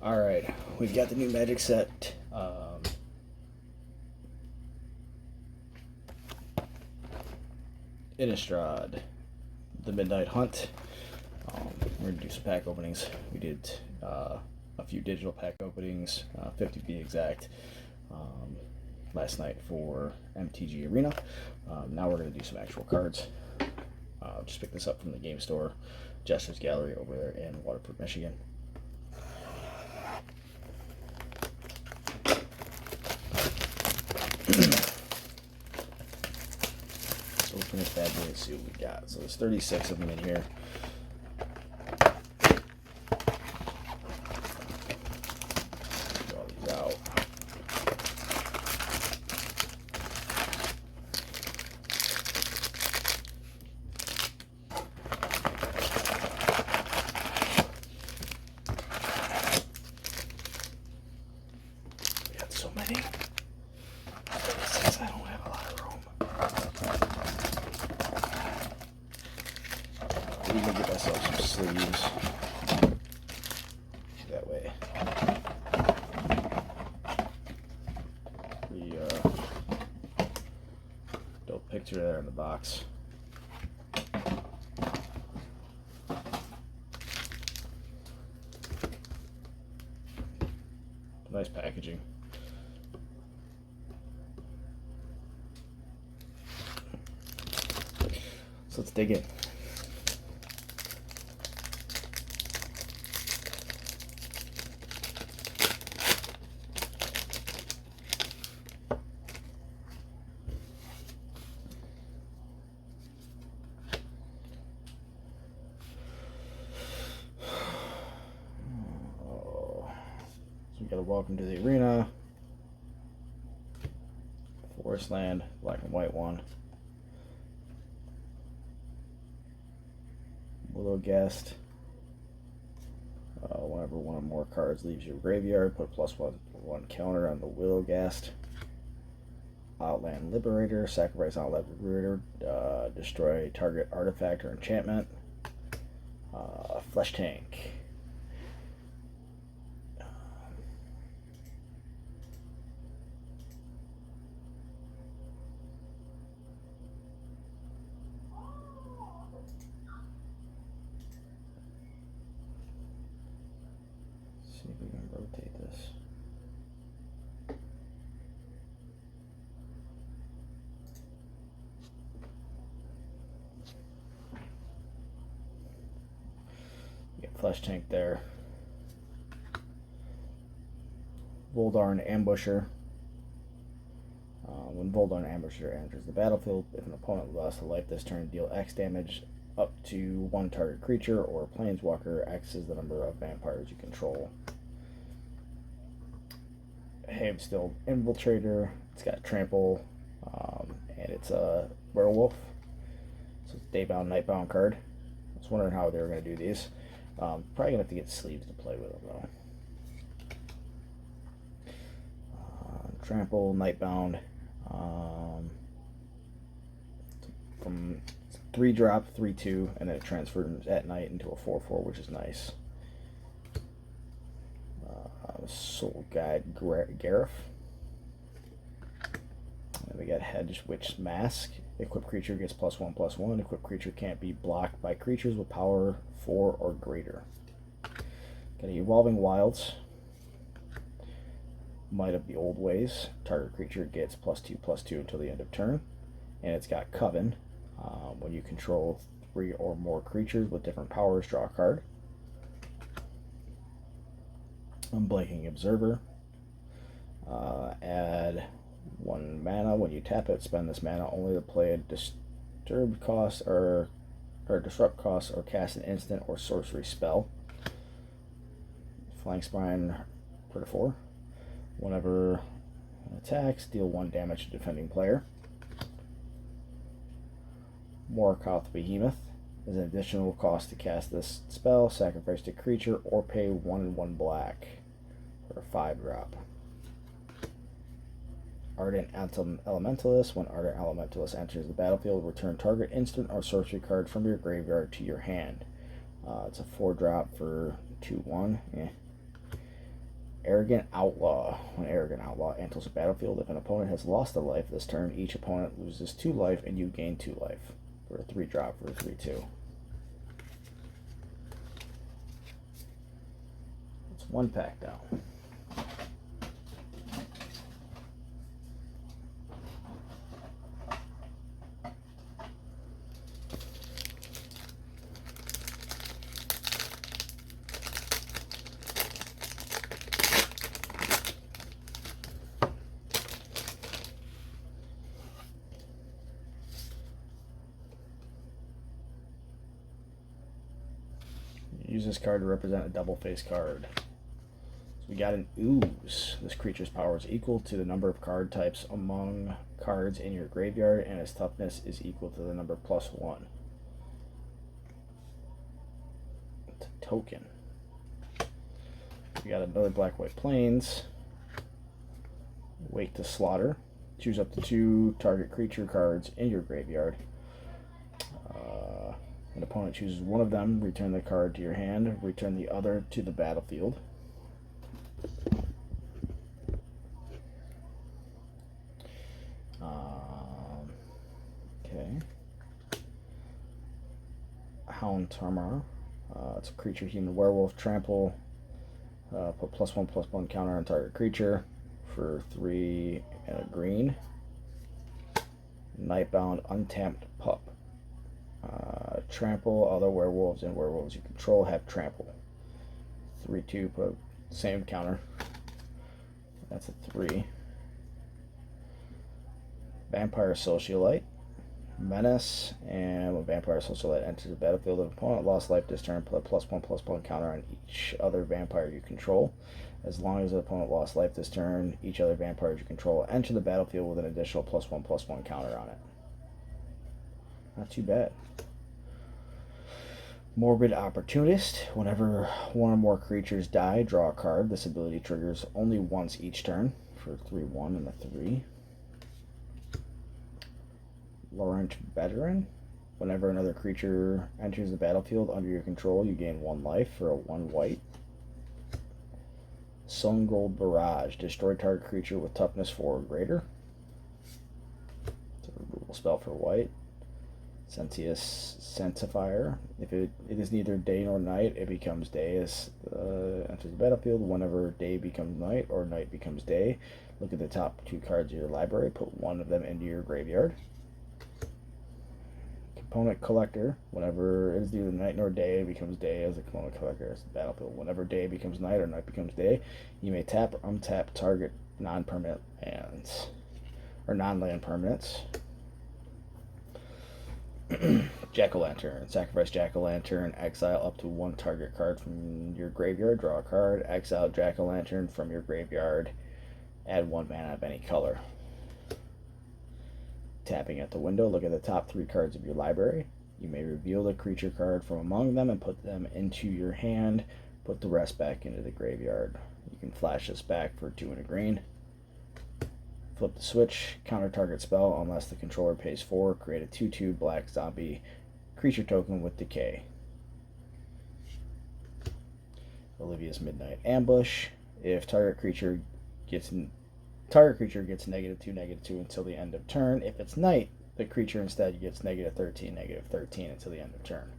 Alright, we've got the new magic set. Innistrad, the Midnight Hunt. We're going to do some pack openings. We did a few digital pack openings, 50 to be exact, last night for MTG Arena. Now we're going to do some actual cards. Just pick this up from the game store, Jester's Gallery over there in Waterford, Michigan. So open this bad boy and see what we got. So there's 36 of them in here. Draw these out. We got so many. 36, I don't have a lot of room. I'm gonna get myself some sleeves. That way. The dope picture there in the box. Nice packaging. So let's dig in. So we got a Welcome to the Arena, Forest Land, black and white one. Willow Guest. Whenever one or more cards leaves your graveyard, put +1 counter on the Willow Guest. Outland Liberator. Sacrifice Outland Liberator. Destroy target artifact or enchantment. Flesh Tank. See if we can rotate this. We got Flesh Tank there. Bulldog Ambusher. When Bulldog Ambusher enters the battlefield, if an opponent lost a life this turn, deal X damage up to one target creature or planeswalker. X is the number of vampires you control. Hamstilled Infiltrator. It's got trample, and it's a werewolf. So it's a daybound, nightbound card. I was wondering how they were going to do these. Probably going to have to get sleeves to play with them though. Trample, nightbound. From 3-drop, 3/2, and then it transfers at night into a 4/4, which is nice. Soul Guide Gareth. And we got Hedge Witch Mask. Equipped creature gets +1/+1. Equipped creature can't be blocked by creatures with power 4 or greater. Got Evolving Wilds. Might of the Old Ways. Target creature gets +2/+2 until the end of turn. And it's got Coven. When you control 3 or more creatures with different powers, draw a card. Unblinking Observer. Add 1 mana. When you tap it, spend this mana only to play a disturb cost or disrupt cost or cast an instant or sorcery spell. Flying Spine for 4. Whenever it attacks, deal 1 damage to defending player. Morkoth Behemoth. Is an additional cost to cast this spell. Sacrifice a creature or pay 1 and 1 black for a 5-drop. Ardent Elementalist. When Ardent Elementalist enters the battlefield, return target instant or sorcery card from your graveyard to your hand. It's a 4-drop for 2/1. Arrogant Outlaw. When Arrogant Outlaw enters the battlefield, if an opponent has lost a life this turn, each opponent loses 2 life and you gain 2 life. For a 3-drop for a 3/2. It's 1 pack down. Use this card to represent a double face card. So we got an Ooze. This creature's power is equal to the number of card types among cards in your graveyard, and its toughness is equal to the number +1. It's a token. We got another black-white plains. Wake to Slaughter. Choose up to 2 target creature cards in your graveyard. An opponent chooses one of them, return the card to your hand, return the other to the battlefield. Okay. Hound Turmer. It's a creature, human, werewolf, trample. Put +1/+1 counter on target creature for 3 and a green. Nightbound Untapped Pup. Trample. Other werewolves and werewolves you control have trample. 3/2, put same counter. That's a 3. Vampire Socialite. Menace. And when Vampire Socialite enters the battlefield, if an opponent lost life this turn, put a +1/+1 counter on each other vampire you control. As long as the opponent lost life this turn, each other vampire you control enter the battlefield with an additional +1/+1 counter on it. Not too bad. Morbid Opportunist. Whenever one or more creatures die, draw a card. This ability triggers only once each turn for 3/1 and a 3. Laurent Veteran. Whenever another creature enters the battlefield under your control, you gain 1 life for a 1 white. Sun Gold Barrage. Destroy target creature with toughness 4 or greater. It's a removal spell for white. Sentius Sentifier. If it is neither day nor night, it becomes day as enters the battlefield. Whenever day becomes night or night becomes day, look at the top 2 cards of your library. Put 1 of them into your graveyard. Component Collector. Whenever it is neither night nor day, it becomes day as a component collector as the battlefield. Whenever day becomes night or night becomes day, you may tap or untap target non-permanent lands or non-land permanents. Jack-o'-lantern. Sacrifice Jack-o'-lantern. Exile up to 1 target card from your graveyard. Draw a card. Exile Jack-o'-lantern from your graveyard. Add 1 mana of any color. Tapping at the window. Look at the top 3 cards of your library. You may reveal the creature card from among them and put them into your hand. Put the rest back into the graveyard. You can flash this back for 2 and a green. Flip the switch, counter target spell unless the controller pays 4. Create a 2/2 black zombie creature token with decay. Olivia's Midnight Ambush. If target creature gets -2/-2 until the end of turn. If it's night, the creature instead gets -13, -13 until the end of turn.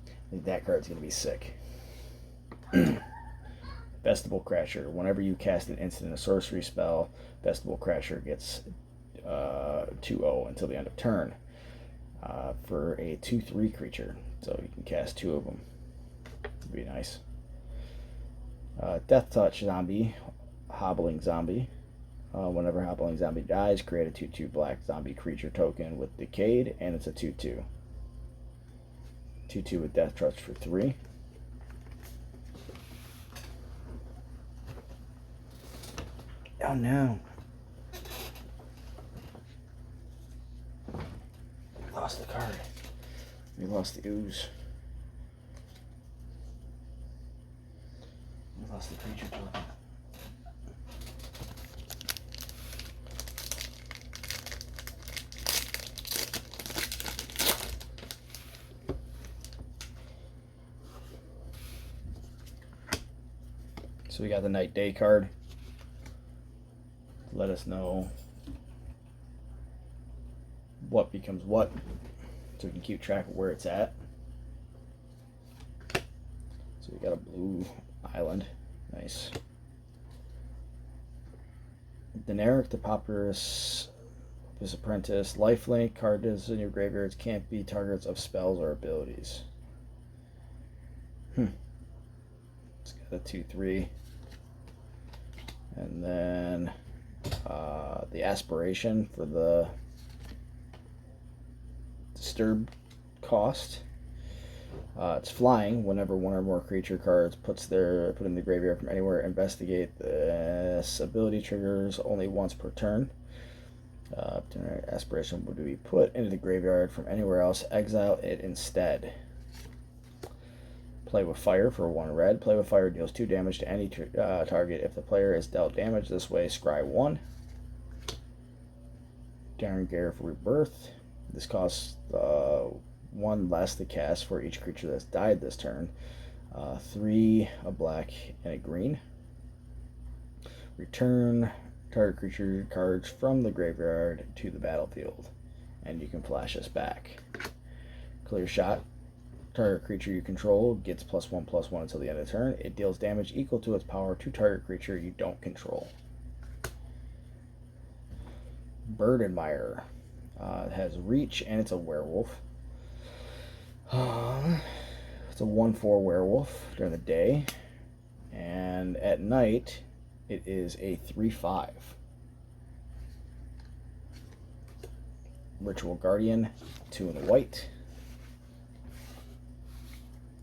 I think that card's gonna be sick. Festival Crasher. Whenever you cast an instant or sorcery spell, Festival Crasher gets 2/0 until the end of turn for a 2/3 creature. So you can cast 2 of them. Would be nice. Death Touch Zombie. Hobbling Zombie. Whenever Hobbling Zombie dies, create a 2/2 black zombie creature token with Decayed, and it's a 2/2. 2/2 with Death Touch for 3. Oh no. We lost the card. We lost the ooze. We lost the creature token. So we got the night day card. Let us know what becomes what, so we can keep track of where it's at. So we got a blue island. Nice. Deneric the Papyrus Apprentice. Lifelink cards in your graveyards can't be targets of spells or abilities. It's got a 2/3. And then the Aspiration for the Disturb cost. It's flying. Whenever one or more creature cards put in the graveyard from anywhere, investigate. This ability triggers only once per turn. Aspiration would be put into the graveyard from anywhere else. Exile it instead. Play with Fire for 1 red. Play with Fire deals 2 damage to any target. If the player is dealt damage this way, scry 1. Darren Gareth Rebirth. This costs 1 less to cast for each creature that's died this turn. 3, a black, and a green. Return target creature cards from the graveyard to the battlefield, and you can flash this back. Clear Shot. Target creature you control gets +1/+1 until the end of the turn. It deals damage equal to its power to target creature you don't control. Bird Admirer. It has reach and it's a werewolf. It's a 1/4 werewolf during the day, and at night it is a 3/5. Ritual Guardian, 2 in the white.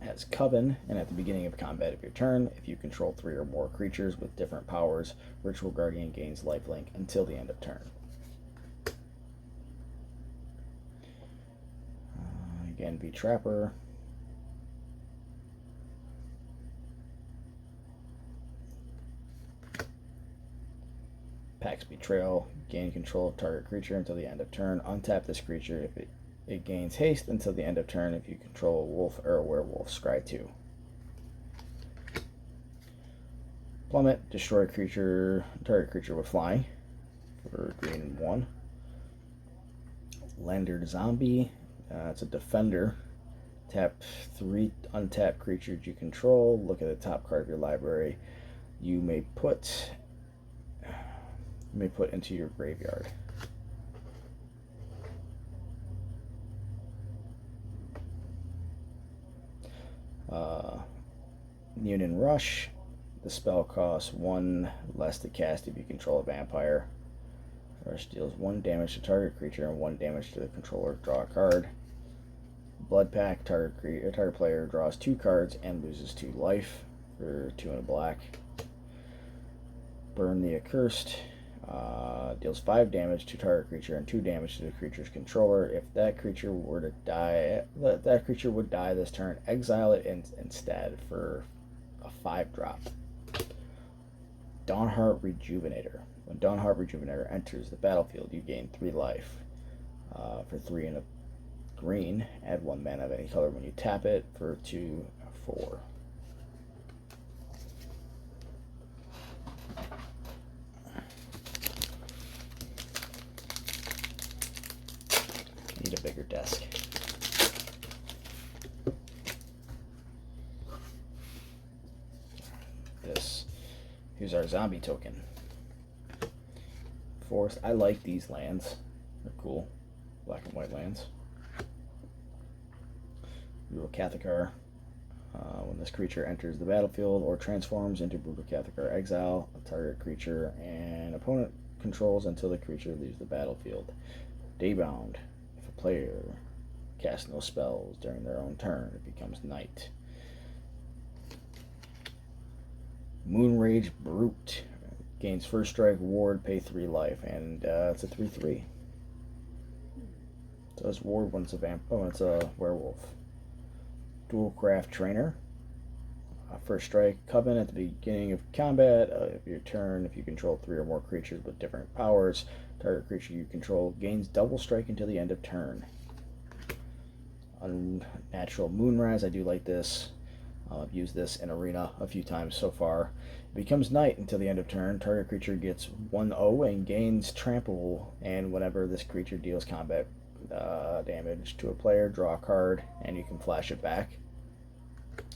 Has Coven, and at the beginning of combat of your turn, if you control 3 or more creatures with different powers, Ritual Guardian gains lifelink until the end of turn. Again, be Trapper. Pax Betrayal. Gain control of target creature until the end of turn. Untap this creature if it gains haste until the end of turn. If you control a wolf or a werewolf, scry 2. Plummet. Destroy target creature with flying for green and 1. Lander Zombie. It's a defender. Tap 3 untapped creatures you control. Look at the top card of your library. You may put into your graveyard. Munin Rush. The spell costs 1 less to cast if you control a vampire. Rush deals 1 damage to target creature and 1 damage to the controller. Draw a card. Blood Pack. Target player draws 2 cards and loses 2 life for 2 and a black. Burn the Accursed. Deals 5 damage to target creature and 2 damage to the creature's controller. If that creature were to die, that creature would die this turn. Exile it instead for a 5-drop. Dawnheart Rejuvenator. When Dawnheart Rejuvenator enters the battlefield, you gain 3 life. For 3 and a green, add 1 mana of any color when you tap it for 2/4. Need a bigger desk. Here's our zombie token. Forest. I like these lands. They're cool. Black and white lands. Brutal Cathakar. When this creature enters the battlefield or transforms into Brutal Cathakar, exile a target creature and opponent controls until the creature leaves the battlefield. Daybound. If a player casts no spells during their own turn, it becomes night. Moonrage Brute. Gains first strike, ward, pay 3 life, and it's a 3/3. So it's ward when it's it's a werewolf. Dualcraft Trainer. First strike, Coven at the beginning of combat of your turn. If you control 3 or more creatures with different powers, target creature you control gains double strike until the end of turn. Unnatural Moonrise. I do like this. I've used this in Arena a few times so far. It becomes night until the end of turn. Target creature gets 1/0 and gains trample, and whenever this creature deals combat damage to a player, draw a card, and you can flash it back.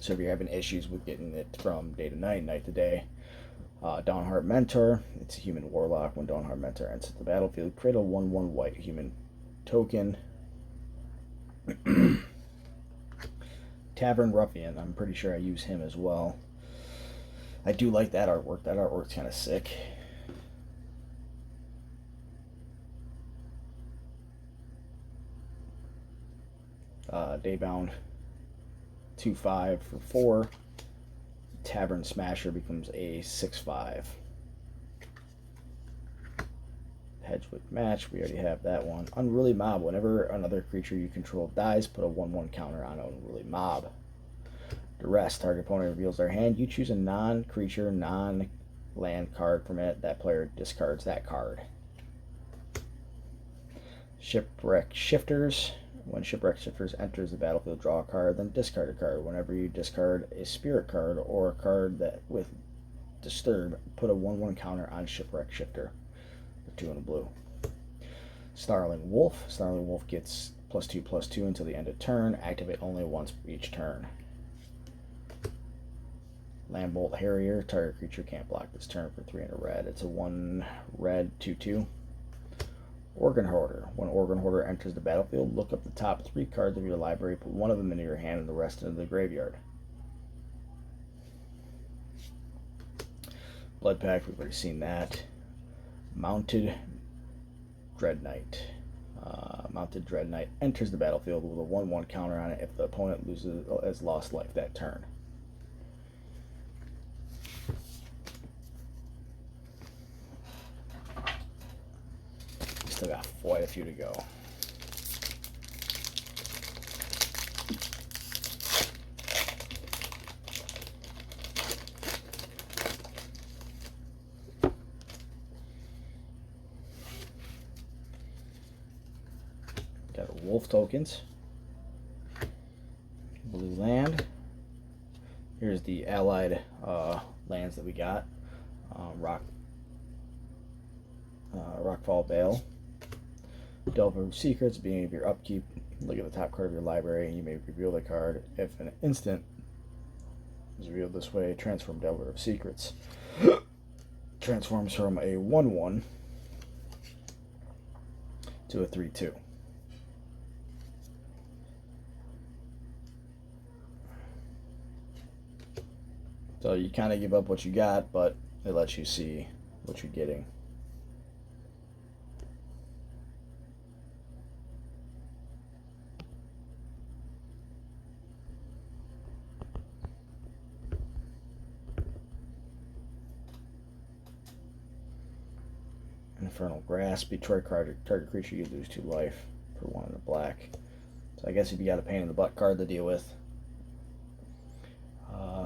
So if you're having issues with getting it from day to night, night to day, Dawnheart Mentor, it's a human warlock. When Dawnheart Mentor enters the battlefield, create a 1/1 white human token. Tavern Ruffian, I'm pretty sure I use him as well. I do like that artwork. That artwork's kind of sick. Daybound 2/5 for 4. Tavern Smasher becomes a 6/5. Hedgewood Match, we already have that one. Unruly Mob, whenever another creature you control dies, put a 1/1 counter on Unruly Mob. Duress, target opponent reveals their hand. You choose a non-creature, non-land card from it. That player discards that card. Shipwreck Shifters, when Shipwreck Shifters enters the battlefield, draw a card, then discard a card. Whenever you discard a spirit card or a card that with Disturb, put a 1/1 counter on Shipwreck Shifter. 2 in the blue. Snarling Wolf. Snarling Wolf gets +2/+2 until the end of turn. Activate only once per each turn. Landbolt Harrier. Target creature can't block this turn for 3 in a red. It's a 1 red 2/2. Organ Hoarder. When Organ Hoarder enters the battlefield, look up the top 3 cards of your library, put one of them into your hand and the rest into the graveyard. Blood Pact, we've already seen that. Mounted Dread Knight. Mounted Dread Knight enters the battlefield with a 1/1 counter on it if the opponent has lost life that turn. Still got quite a few to go. Got wolf tokens. Blue land. Here's the allied lands that we got. Rockfall Vale. Delver of Secrets, beginning of your upkeep. Look at the top card of your library. You may reveal the card. If an instant is revealed this way, transform Delver of Secrets. Transforms from a 1/1 to a 3/2. So you kind of give up what you got, but it lets you see what you're getting. Infernal Grasp. Destroy target creature, you lose 2 life for 1 in the black. So I guess if you got a pain in the butt card to deal with.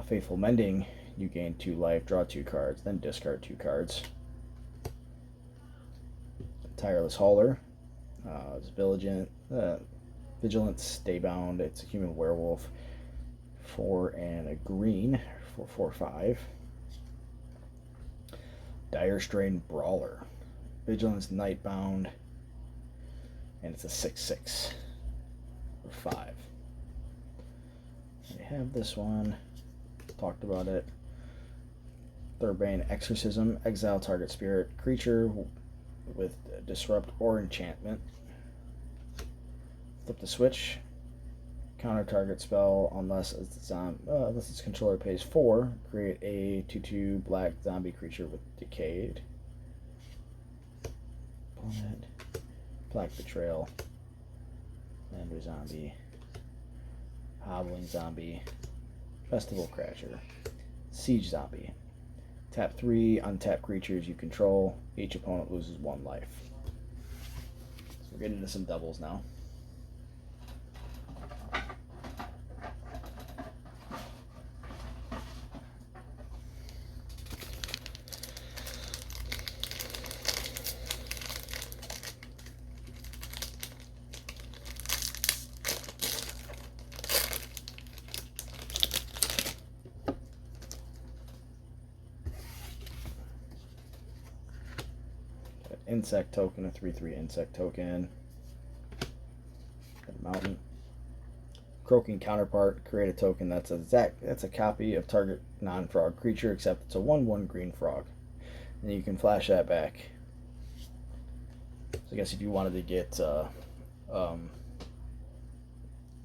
Faithful Mending, you gain 2 life, draw 2 cards, then discard 2 cards. Tireless Hauler. It's Vigilance, Daybound. It's a human werewolf. 4 and a green for 4/5. Dire Strain Brawler. Vigilance, Nightbound, and it's a 6/6 for 5. I have this one. Talked about it. Thurbane Exorcism. Exile target spirit creature with disrupt or enchantment. Flip the switch. Counter target spell unless its controller pays 4. Create a 2/2 black zombie creature with decayed. Opponent. Black Betrayal. Lander Zombie. Hobbling Zombie. Festival Crasher. Siege Zombie. Tap 3 untap creatures you control. Each opponent loses 1 life. So we're getting into some doubles now. insect token, a 3/3 insect token. A mountain. Croaking counterpart, create a token that's a copy of target non-frog creature, except it's a 1/1 green frog. And you can flash that back. So I guess if you wanted to get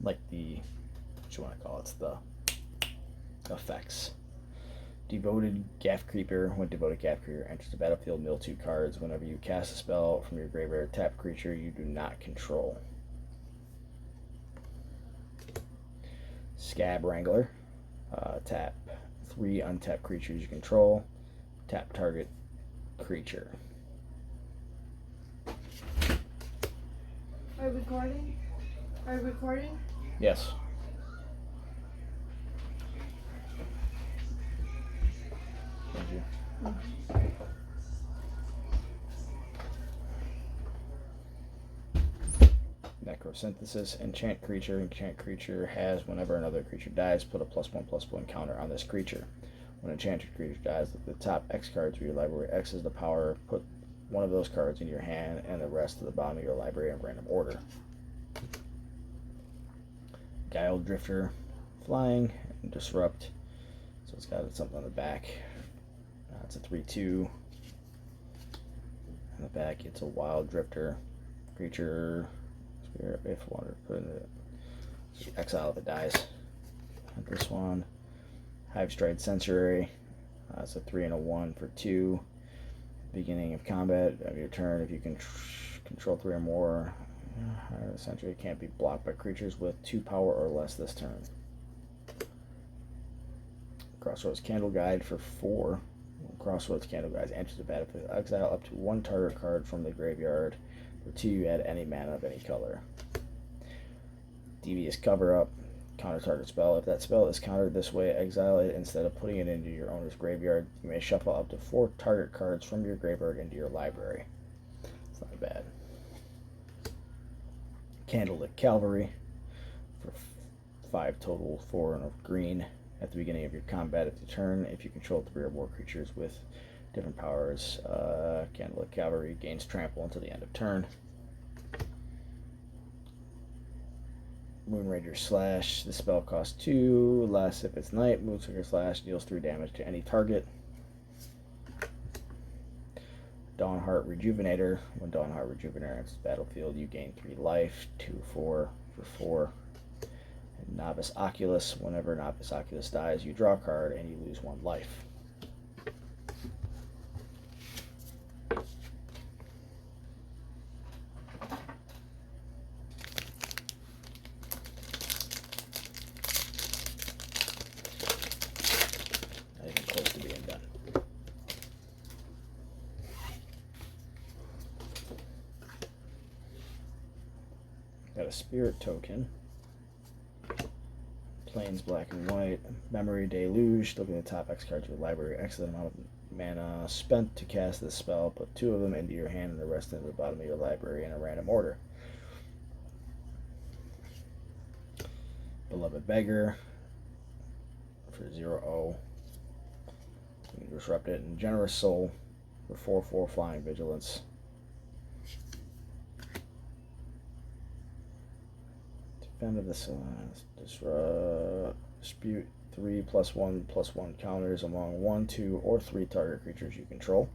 like the, what you want to call it, the effects. Devoted Gaff Creeper. When Devoted Gaff Creeper enters the battlefield, mill 2 cards. Whenever you cast a spell from your graveyard, tap creature you do not control. Scab Wrangler. Tap 3 untapped creatures you control. Tap target creature. Are you recording? Are you recording? Yes. Thank you. Necrosynthesis. Enchant creature. Enchant creature has, whenever another creature dies, put a +1/+1 counter on this creature. When an enchanted creature dies, the top X cards of your library. X is the power. Put one of those cards in your hand and the rest to the bottom of your library in random order. Guile Drifter. Flying and disrupt. So it's got something on the back. It's a 3/2. On the back, it's a Wild Drifter creature. If wanted to put in the exile if it dies. And this one, Hive Stride Sensory. It's a 3 and a 1 for 2. Beginning of combat of your turn, if you can control 3 or more, essentially it can't be blocked by creatures with 2 power or less this turn. Crossroads Candle Guide for 4. Crossroads Candle Guide enters the battlefield. Exile up to 1 target card from the graveyard. For 2, you add any mana of any color. Devious Cover Up. Counter target spell. If that spell is countered this way, exile it instead of putting it into your owner's graveyard. You may shuffle up to 4 target cards from your graveyard into your library. It's not bad. Candlelit Cavalry for 5 total, 4 and a green. At the beginning of your combat, if you turn, if you control 3 or more creatures with different powers, Candlelit Cavalry gains trample until the end of turn. Moonrager Slash. The spell costs 2. Lasts if it's night. Moonrager Slash deals 3 damage to any target. Dawnheart Rejuvenator. When Dawnheart Rejuvenator enters the battlefield, you gain 3 life. 2/4 for 4. And Novice Oculus. Whenever Novice Oculus dies, you draw a card and you lose 1 life. Got a Spirit Token. Plains Black and White. Memory Deluge. Look at the top X cards of your library. X the amount of mana spent to cast this spell. Put 2 of them into your hand and the rest into the bottom of your library in a random order. Beloved Beggar for 0/0. You can disrupt it. And Generous Soul for 4/4 Flying Vigilance. Defend of the dispute 3 +1/+1 counters among 1, 2, or 3 target creatures you control.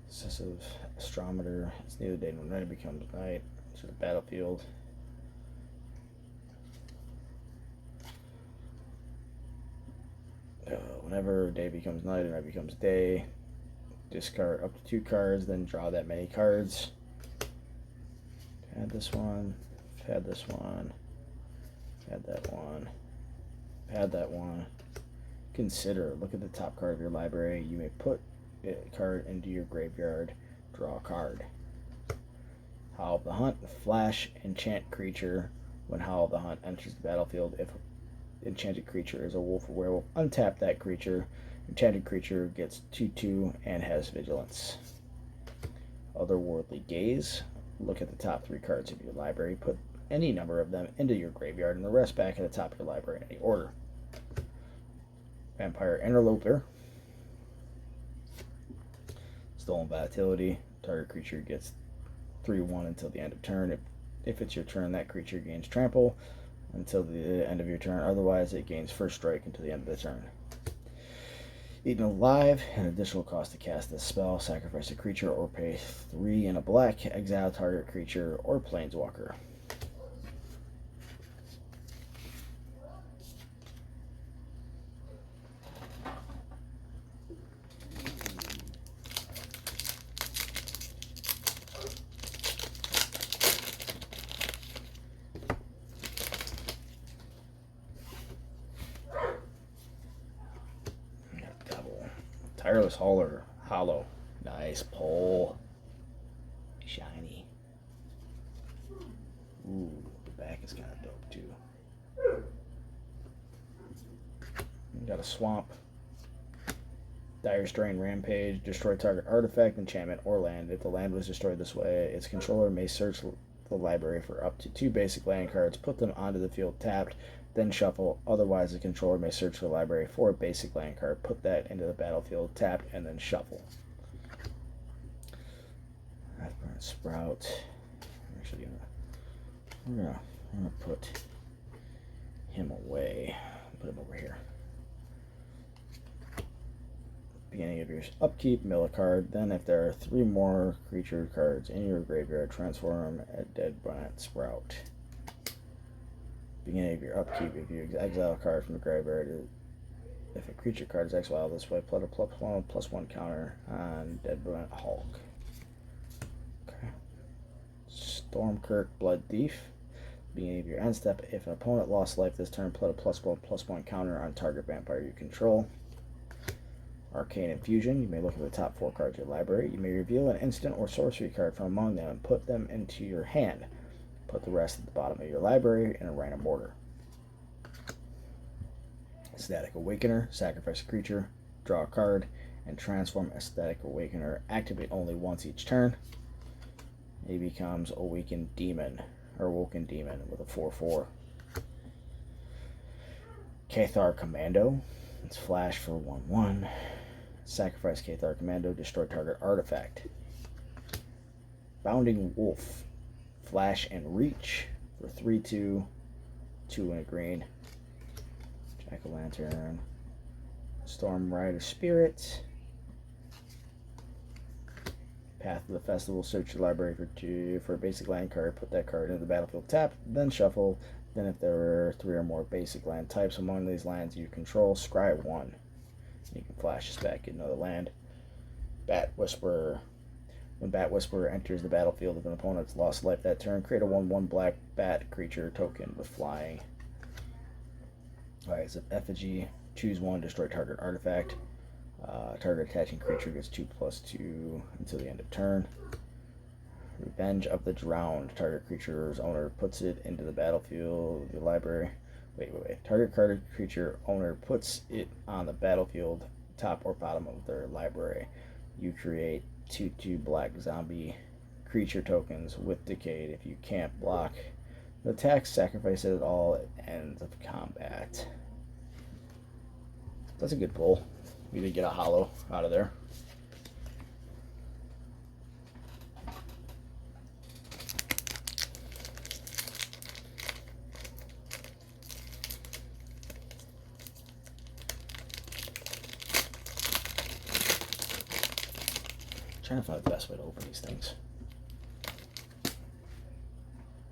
Obsessive Astrometer. It's neither day nor night. It becomes night. To the battlefield. Whenever day becomes night and night becomes day, discard up to 2 cards, then draw that many cards. Add this one, add this one, add that one, add that one. Consider, look at the top card of your library. You may put a card into your graveyard, draw a card. Howl of the Hunt, flash, enchant creature. When Howl of the Hunt enters the battlefield, if enchanted creature is a wolf or werewolf, untap that creature. Enchanted creature gets 2/2 and has vigilance. Otherworldly Gaze. Look at the top 3 cards of your library. Put any number of them into your graveyard and the rest back at the top of your library in any order. Vampire Interloper. Stolen Volatility. Target creature gets 3/1 until the end of turn. If it's your turn, that creature gains trample until the end of your turn. Otherwise, it gains first strike until the end of the turn. Eaten Alive, an additional cost to cast this spell. Sacrifice a creature or pay 3 and a black. Exile target creature or planeswalker. Tireless Hauler, hollow. Nice pull. Shiny. Ooh, the back is kind of dope too. Got a Swamp. Dire Strain Rampage. Destroy target artifact, enchantment, or land. If the land was destroyed this way, its controller may search the library for up to 2 basic land cards, put them onto the field tapped, then shuffle. Otherwise, the controller may search the library for a basic land card, put that into the battlefield tapped, and then shuffle. Wrathburn Sprout. I'm actually gonna put him away. Put him over here. Beginning of your upkeep, mill a card. Then, if there are 3 more creature cards in your graveyard, transform a Dead Bryant Sprout. Beginning of your upkeep, if you exile a card from the graveyard, if a creature card is exiled this way, put a +1/+1 counter on Dead Bryant Hulk. Okay. Stormkirk Blood Thief. Beginning of your end step, if an opponent lost life this turn, put a +1/+1 counter on target vampire you control. Arcane Infusion. You may look at the top 4 cards of your library. You may reveal an instant or sorcery card from among them and put them into your hand. Put the rest at the bottom of your library in a random order. Static Awakener. Sacrifice a creature, draw a card, and transform Static Awakener. Activate only once each turn. He becomes Awoken Demon with a 4/4. Cathar Commando. It's flash for 1/1. Sacrifice Cathar Commando, destroy target artifact. Bounding Wolf. Flash and reach for 3/2, 2 and a green. Jack-o'-lantern. Storm Rider Spirit. Path of the Festival. Search your library for a basic land card. Put that card into the battlefield tap, then shuffle. Then if there are 3 or more basic land types among these lands you control, scry 1. You can flash this back, get another land. Bat Whisperer. When Bat Whisperer enters the battlefield, if an opponent's lost life that turn, create a 1/1 black bat creature token with flying. Alright, it's an effigy. Choose 1, destroy target artifact. Target attaching creature gets 2/2 until the end of turn. Revenge of the Drowned. Target creature's owner puts it into the battlefield, the library. Wait. Target card creature owner puts it on the battlefield, top or bottom of their library. You create 2/2 black zombie creature tokens with Decayed. If you can't block the attack, sacrifice it at all at end of combat. That's a good pull. We did get a hollow out of there. Trying to find the best way to open these things.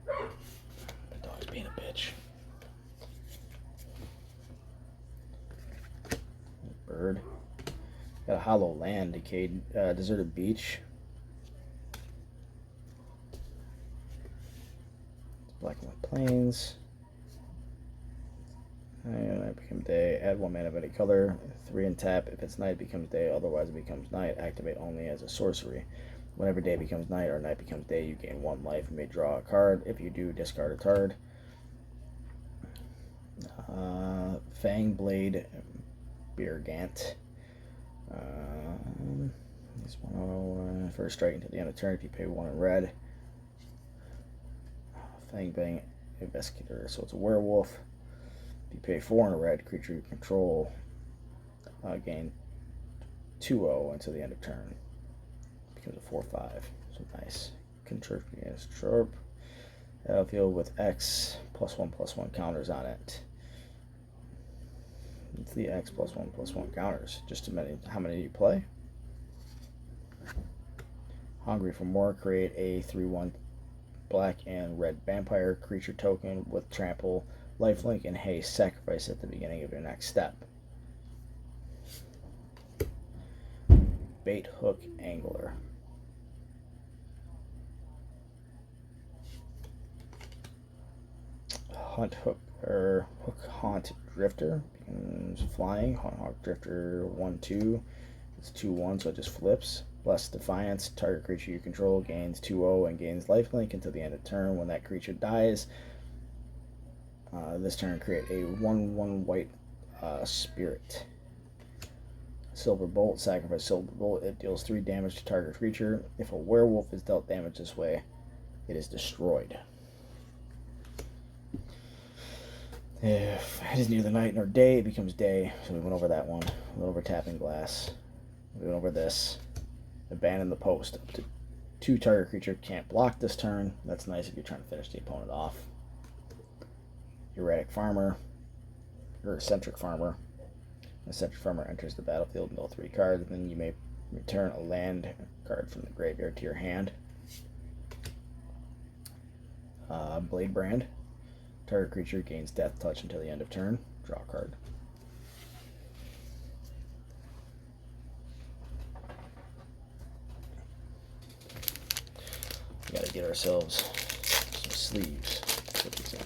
The dog's being a bitch. Bird. Got a hollow land, decayed, deserted beach. Black and white plains. And night becomes day. Add 1 mana of any color. 3 and tap. If it's night, it becomes day. Otherwise, it becomes night. Activate only as a sorcery. Whenever day becomes night or night becomes day, you gain 1 life. You may draw a card. If you do, discard a card. Fangblade Beergant. He's 1/1. First strike until the end of turn if you pay 1 in red. Fangbang Investigator. So it's a werewolf. If you pay 4 in a red, creature you control gain 2/0 until the end of turn. becomes a 4/5. So nice. Control against Sharp. Battlefield with X +1/+1 counters on it. It's the X +1/+1 counters. Just how many do you play? Hungry for more. Create a 3/1 black and red vampire creature token with trample, lifelink, and haste. Sacrifice at the beginning of your next step. Bait Hook Angler. Hook Haunt Drifter becomes flying. Haunt Drifter 1/2. It's 2/1, so it just flips. Bless Defiance. Target creature you control gains 2/0 and gains lifelink until the end of turn. When that creature dies, this turn create a 1/1 white spirit. Silver Bolt. Sacrifice Silver Bolt. It deals 3 damage to target creature. If a werewolf is dealt damage this way, it is destroyed. If it is neither night nor day, it becomes day. So we went over that one. We went over Tapping Glass. We went over this. Abandon the Post. Up to 2 target creature can't block this turn. That's nice if you're trying to finish the opponent off. Erratic Farmer. Or Eccentric Farmer. An Eccentric Farmer enters the battlefield, mill 3 cards, and then you may return a land card from the graveyard to your hand. Blade Brand. Target creature gains Death Touch until the end of turn. Draw a card. We gotta get ourselves some sleeves. Put these in.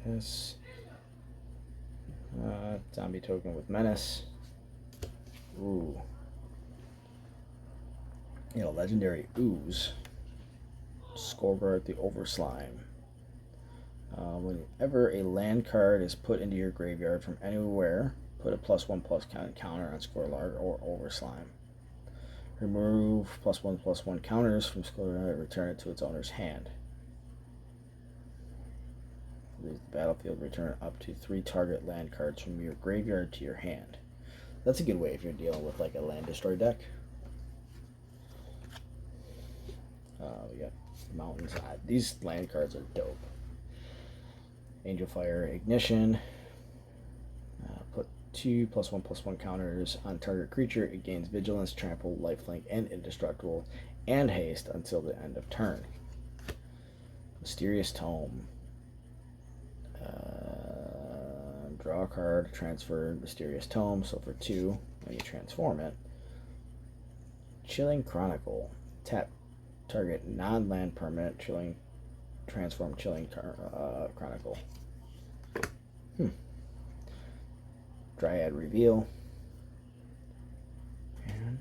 Yes. Zombie token with Menace. Ooh. You know, legendary Ooze. Scourge the Overslime. Whenever a land card is put into your graveyard from anywhere, put a +1/+1 counter on Scourge or Overslime. Remove +1/+1 counters from Scourge and return it to its owner's hand. Leave the battlefield, return up to 3 target land cards from your graveyard to your hand. That's a good way if you're dealing with like a land destroy deck. We got mountains. These land cards are dope. Angel Fire Ignition. Put 2 +1/+1 counters on target creature. It gains Vigilance, Trample, Lifelink, and Indestructible, and Haste until the end of turn. Mysterious Tome. Draw a card, transfer Mysterious Tome, so for 2, when you transform it. Chilling Chronicle. Tap target non-land permanent, transform Chilling Chronicle. Dryad Reveal. And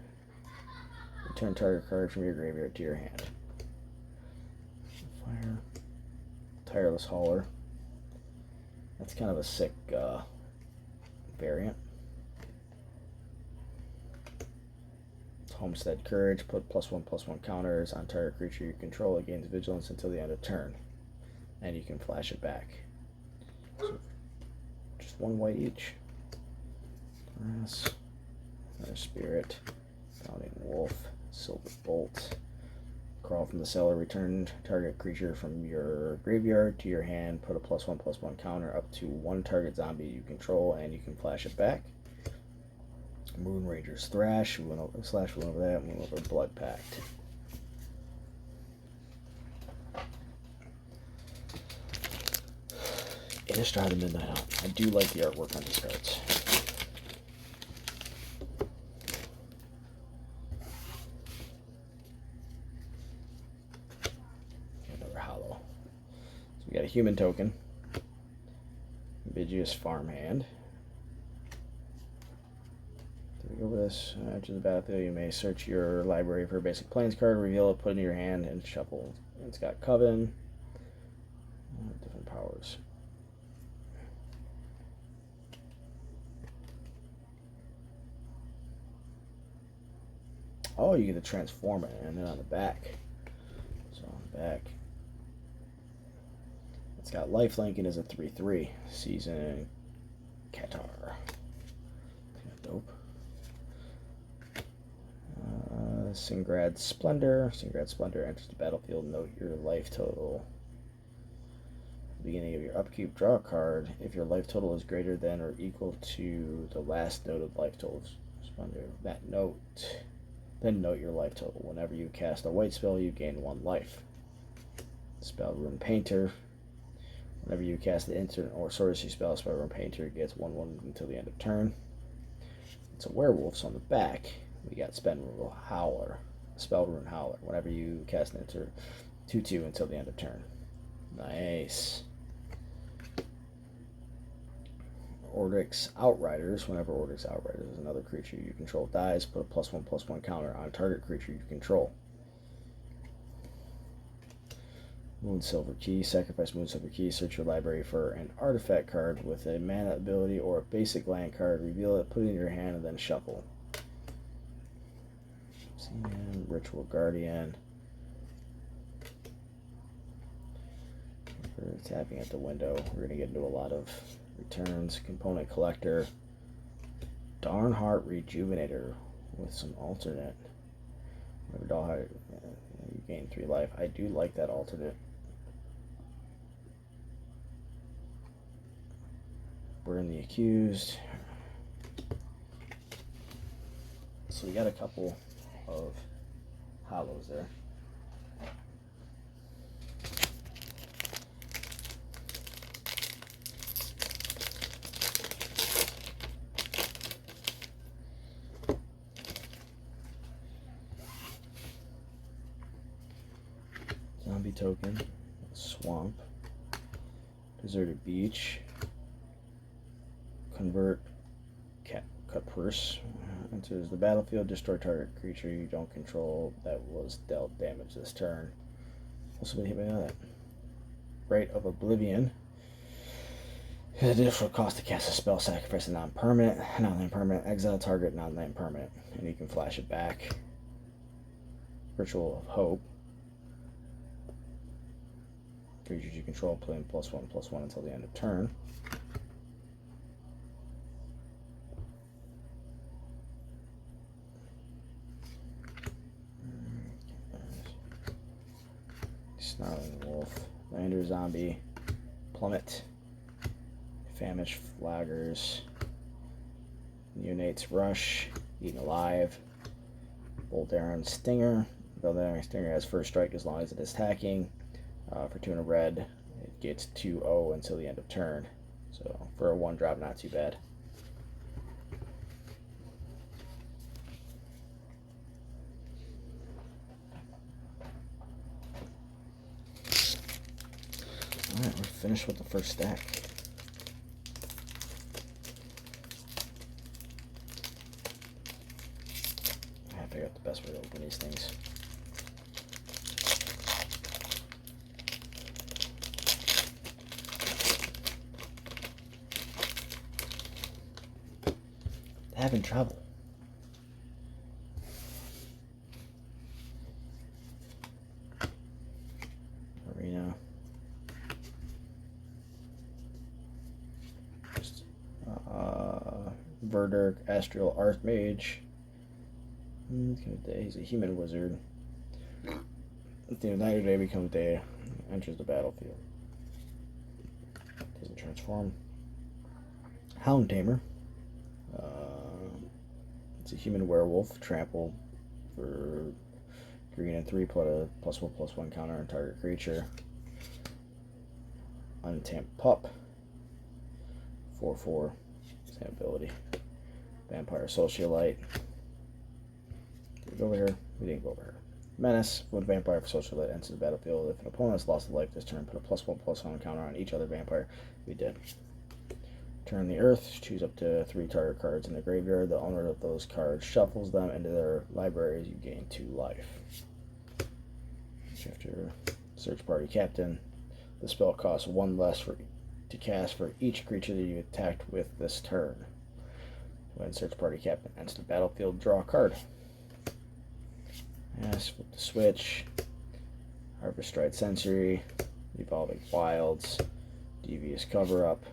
return target card from your graveyard to your hand. Fire. Tireless Hauler. That's kind of a sick variant. Homestead Courage. Put +1/+1 counters on target creature you control. It gains Vigilance until the end of turn. And you can flash it back. So just 1 white each. Grass. Another Spirit. Founding Wolf. Silver Bolt. Crawl from the cellar, return target creature from your graveyard to your hand, put a +1/+1 counter up to 1 target zombie you control, and you can flash it back. Moon Ranger's Thrash, we went over that, we went over Blood Pact. Innistrad the Midnight Hunt. I do like the artwork on these cards. We got a human token, Ambiguous Farmhand. So we go over this. After the battlefield, you may search your library for a basic plains card, reveal it, put it in your hand, and shuffle. It's got Coven, different powers. Oh, you get to transform it, and then on the back. So on the back. It's got lifelink and is a 3/3. Season Qatar. Dope. Singrad Splendor. Singrad Splendor enters the battlefield. Note your life total. At the beginning of your upkeep, draw a card. If your life total is greater than or equal to the last noted life total Splendor, then note your life total. Whenever you cast a white spell, you gain 1 life. Spell Rune Painter. Whenever you cast the instant or sorcery spell, Spell Rune Painter gets 1/1 until the end of turn. It's a werewolf, so on the back we got Spell Rune Howler. Whenever you cast an enter 2/2 until the end of turn. Nice. Ordix Outriders. Whenever Ordix Outriders is another creature you control dies, put a +1/+1 counter on target creature you control. Moonsilver Key. Sacrifice Moonsilver Key. Search your library for an artifact card with a mana ability or a basic land card. Reveal it, put it in your hand, and then shuffle. Ritual Guardian. We're tapping at the window. We're going to get into a lot of returns. Component Collector. Darnheart Rejuvenator with some alternate. Whenever you gain 3 life. I do like that alternate. Burn the Accused. So we got a couple of hollows there. Zombie Token, Swamp, Deserted Beach, Convert Caprice, enters the battlefield, destroy target creature you don't control that was dealt damage this turn. Also been hit by that. Rite of Oblivion. The additional cost to cast a spell, sacrifice a non-permanent, exile target non-land permanent, and you can flash it back. Ritual of Hope. Creatures you control playing +1/+1 until the end of turn. Snarling Wolf, Lander Zombie, Plummet, Famish Flaggers, Neonates Rush, Eaten Alive, Boldaran Stinger. Boldaran Stinger has first strike as long as it is attacking. For 2 and a red, it gets 2/0 until the end of turn. So for a 1-drop, not too bad. Alright, we're finished with the first stack. I have to figure out the best way to open these things. Having trouble. Arena. Just Verdurk, Astral Archmage. He's a human wizard. At the end of the day becomes day, enters the battlefield. Doesn't transform. Hound Tamer. It's a human werewolf, trample for 3 and 3, put a +1/+1 counter on target creature. Untamed Pup, 4/4, same ability. Vampire Socialite. Did we go over here? We didn't go over here. Menace, when Vampire Socialite enters the battlefield, if an opponent has lost a life this turn, put a +1/+1 counter on each other vampire. We did. Turn the earth, choose up to 3 target cards in the graveyard. The owner of those cards shuffles them into their libraries. You gain 2 life. Shifter, Search Party Captain. The spell costs 1 less to cast for each creature that you attacked with this turn. When Search Party Captain enters the battlefield, draw a card. Yes, flip the switch. Harvest Stride Sensory. Evolving Wilds. Devious Cover-Up,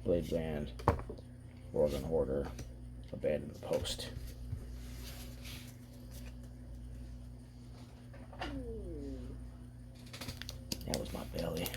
Blade Band, Northern Hoarder, Abandoned Post. That was my belly.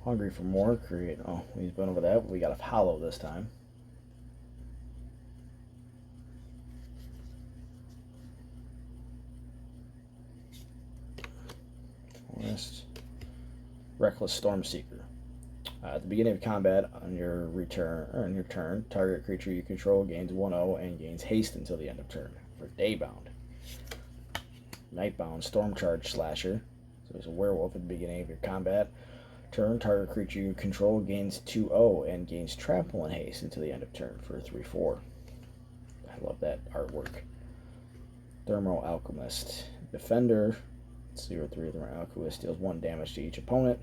Hungry for more, create. Oh, we've been over that. We got a hollow this time. Forest. Reckless Stormseeker. At the beginning of combat, on your turn, target creature you control gains 1/0 and gains haste until the end of turn. For Daybound. Nightbound Stormcharge Slasher. So he's a werewolf at the beginning of your combat. Turn, target creature you control gains 2/0 and gains trample and haste until the end of turn for 3/4. I love that artwork. Thermal Alchemist. Defender. 0/3 Thermal Alchemist deals 1 damage to each opponent.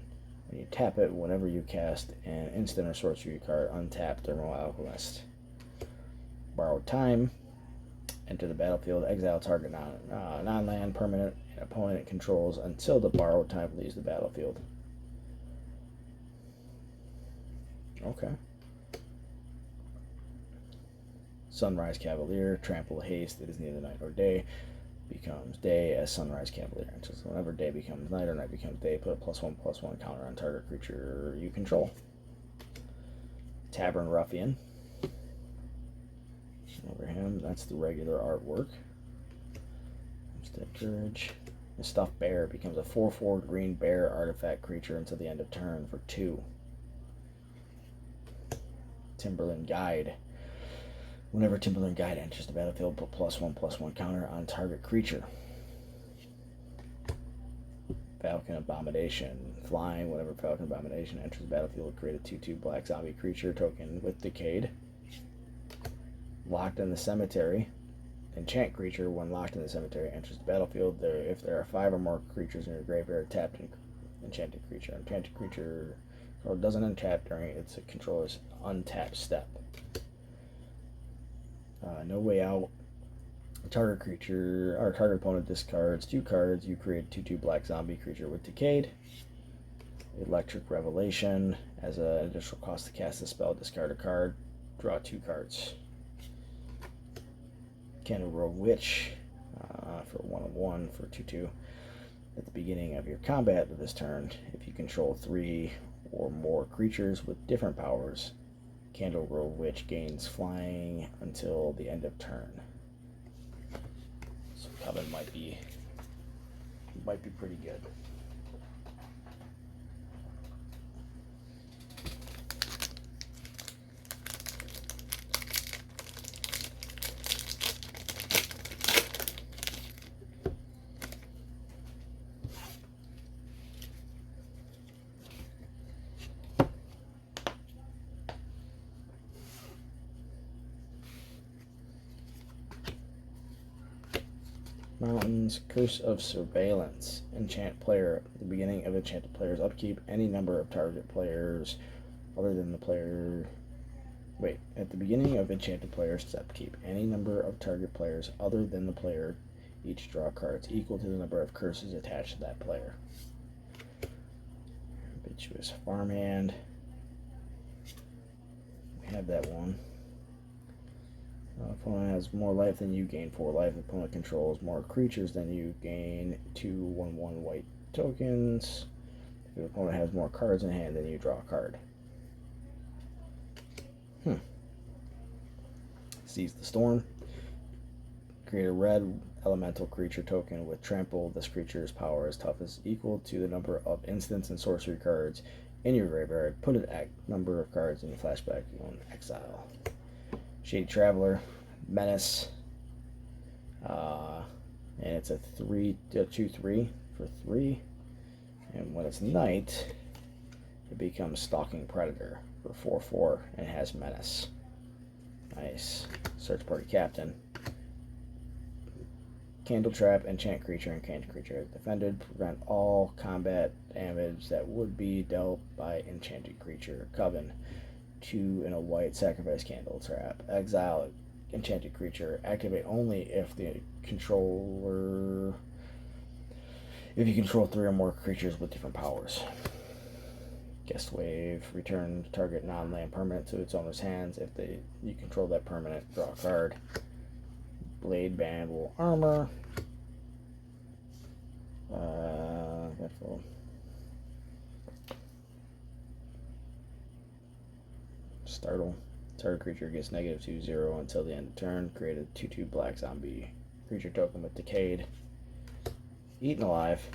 When you tap it, whenever you cast an instant or sorcery card, untap Thermal Alchemist. Borrowed Time. Enter the battlefield, exile target non-land permanent and opponent controls until the borrowed time leaves the battlefield. Okay. Sunrise Cavalier, trample haste, it is neither night nor day, becomes day as Sunrise Cavalier. So whenever day becomes night or night becomes day, put a +1/+1 counter on target creature you control. Tavern Ruffian. Over him, that's the regular artwork. Instead Courage. The Stuffed Bear becomes a 4/4 green bear artifact creature until the end of turn for 2. Timberland Guide. Whenever Timberland Guide enters the battlefield, put +1/+1 counter on target creature. Falcon Abomination. Flying. Whenever Falcon Abomination enters the battlefield, create a 2/2 black zombie creature token with Decayed. Locked in the Cemetery. Enchant creature. When locked in the cemetery enters the battlefield, if there are 5 or more creatures in your graveyard, tapped enchanted creature. Enchanted creature doesn't untap during its controller's untap step. No Way Out. Target creature or target opponent discards 2 cards. You create 2/2 black zombie creature with Decayed. Electric Revelation. As an additional cost to cast the spell, discard a card. Draw 2 cards. Candlelit Witch for 1/1 for 2/2. At the beginning of your combat of this turn, if you control 3 or more creatures with different powers, Candlelit Witch gains flying until the end of turn. So Coven might be pretty good. Mountains, Curse of Surveillance. Enchant player. At the beginning of enchanted player's upkeep, any number of target players other than the player. Wait, at the beginning of enchanted player's upkeep, any number of target players other than the player each draw cards equal to the number of curses attached to that player. Habituous Farmhand. We have that one. Opponent has more life than you, gain 4 life. Opponent controls more creatures than you, gain 2 1/1 white tokens. If your opponent has more cards in hand than you, draw a card. Seize the Storm. Create a red elemental creature token with trample. This creature's power is toughness equal to the number of instants and sorcery cards in your graveyard. Put a number of cards in your flashback on exile. Shady Traveler, Menace, and it's a 2/3 for 3. And when it's night, it becomes Stalking Predator for 4/4 and has Menace. Nice. Search Party Captain. Candle Trap, enchant creature, enchanted creature. Defended, prevent all combat damage that would be dealt by enchanted creature. Coven, 2 and a white, sacrifice Candle Trap. Exile enchanted creature. Activate only if the controller. If you control 3 or more creatures with different powers. Guest Wave, return target non-land permanent to its owner's hands. If you control that permanent, draw a card. Blade Band Armor. Startle. Target creature gets -2/0 until the end of turn. Create a 2/2 black zombie creature token with Decayed. Eaten Alive.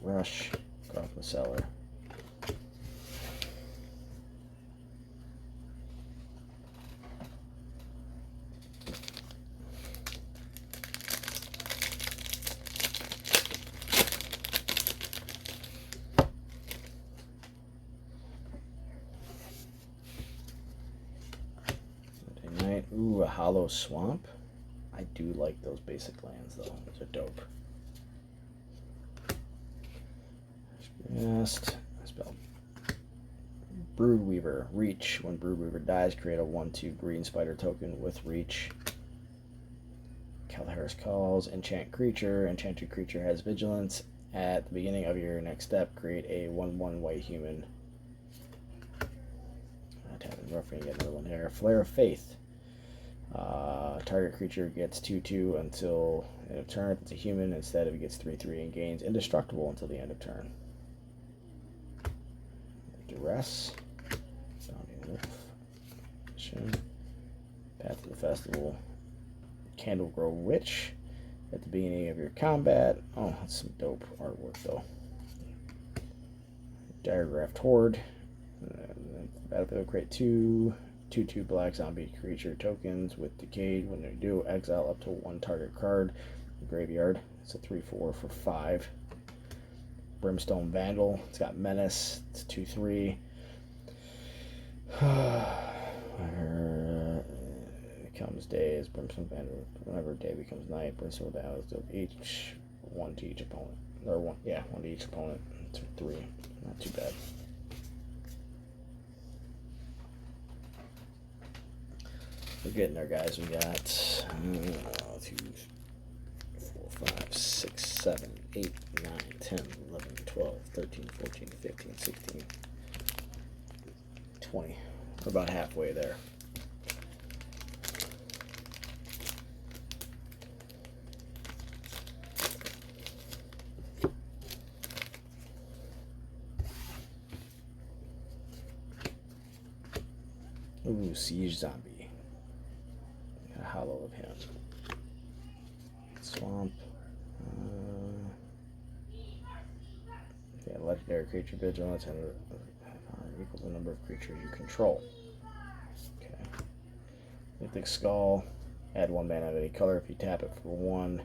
Rush. Go from the cellar. Ooh, a Hollow Swamp. I do like those basic lands though. Those are dope. Just spell Broodweaver. Reach. When Broodweaver dies, create a 1/2 green spider token with Reach. Cavalier's Calls. Enchant creature. Enchanted creature has vigilance. At the beginning of your next step, create a 1/1 white human. Roughing, get another one here. Flare of Faith. Target creature gets 2/2 until end of turn. If it's a human, instead it gets 3/3 and gains indestructible until the end of turn. Duress. Path to the Festival. Candle Grove Witch. At the beginning of your combat. Oh, that's some dope artwork though. Diregraphed Horde. Battlefield, create 2/2 black zombie creature tokens with Decayed. When they do, exile up to 1 target card. Graveyard. It's a 3/4 for 5. Brimstone Vandal. It's got Menace. It's 2/3. Becomes day as Brimstone Vandal. Whenever day becomes night, Brimstone Vandal deals each 1 to each opponent. Or 1 to each opponent. 3. Not too bad. We're getting there, guys. We got 2, 4, 5, 6, 7, 8, 9, 10, 11, 12, 13, 14, 15, 16, 20. We're about halfway there. Ooh, Siege Zombie. A hollow of him. Swamp. Legendary creature vigilance and equals the number of creatures you control. Okay. Mythic Skull. Add 1 mana of any color if you tap it for 1.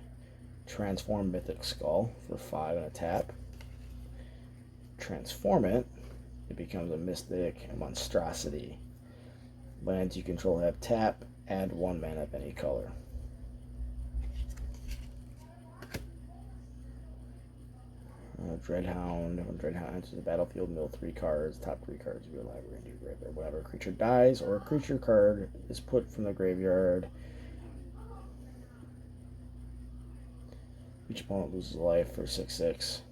Transform Mythic Skull for 5 and a tap. Transform it. It becomes a Mystic Monstrosity. Lands you control have tap. Add 1 mana of any color. Dreadhound. When Dreadhound enters the battlefield, mill 3 cards. Top 3 cards of your library into your graveyard. Whenever a creature dies or a creature card is put from the graveyard, each opponent loses a life for 6/6.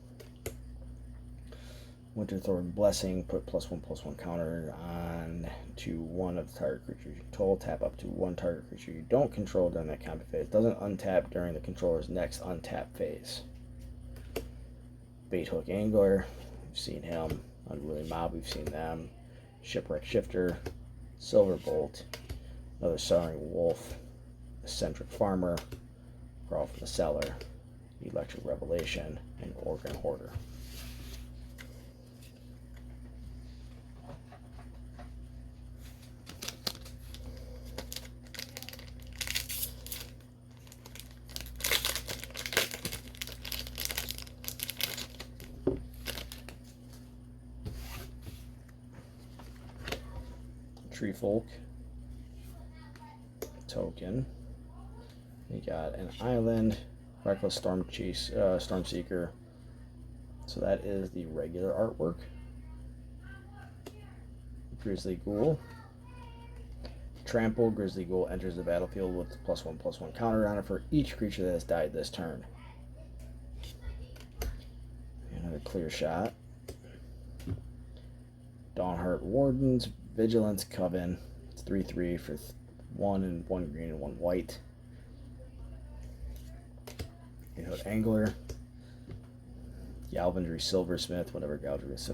Winterthorn Blessing, put +1/+1 counter on to 1 of the target creatures you control. Tap up to 1 target creature you don't control during that combat phase. Doesn't untap during the controller's next untap phase. Baithook Angler, we've seen him. Unruly Mob, we've seen them. Shipwreck Shifter, Silverbolt, another Soaring Wolf, Eccentric Farmer, Crawl from the Cellar, Electric Revelation, and Organ Hoarder. Tree Folk token. We got an island, Reckless Stormseeker. So that is the regular artwork. Grizzly Ghoul. Trample. Grizzly Ghoul enters the battlefield with +1/+1 counter on it for each creature that has died this turn. Another clear shot. Dawnheart Wardens. Vigilance Coven. It's 3/3 for 1 and 1 green and 1 white. Angler. Galvandry Silversmith. Whenever Galvandry is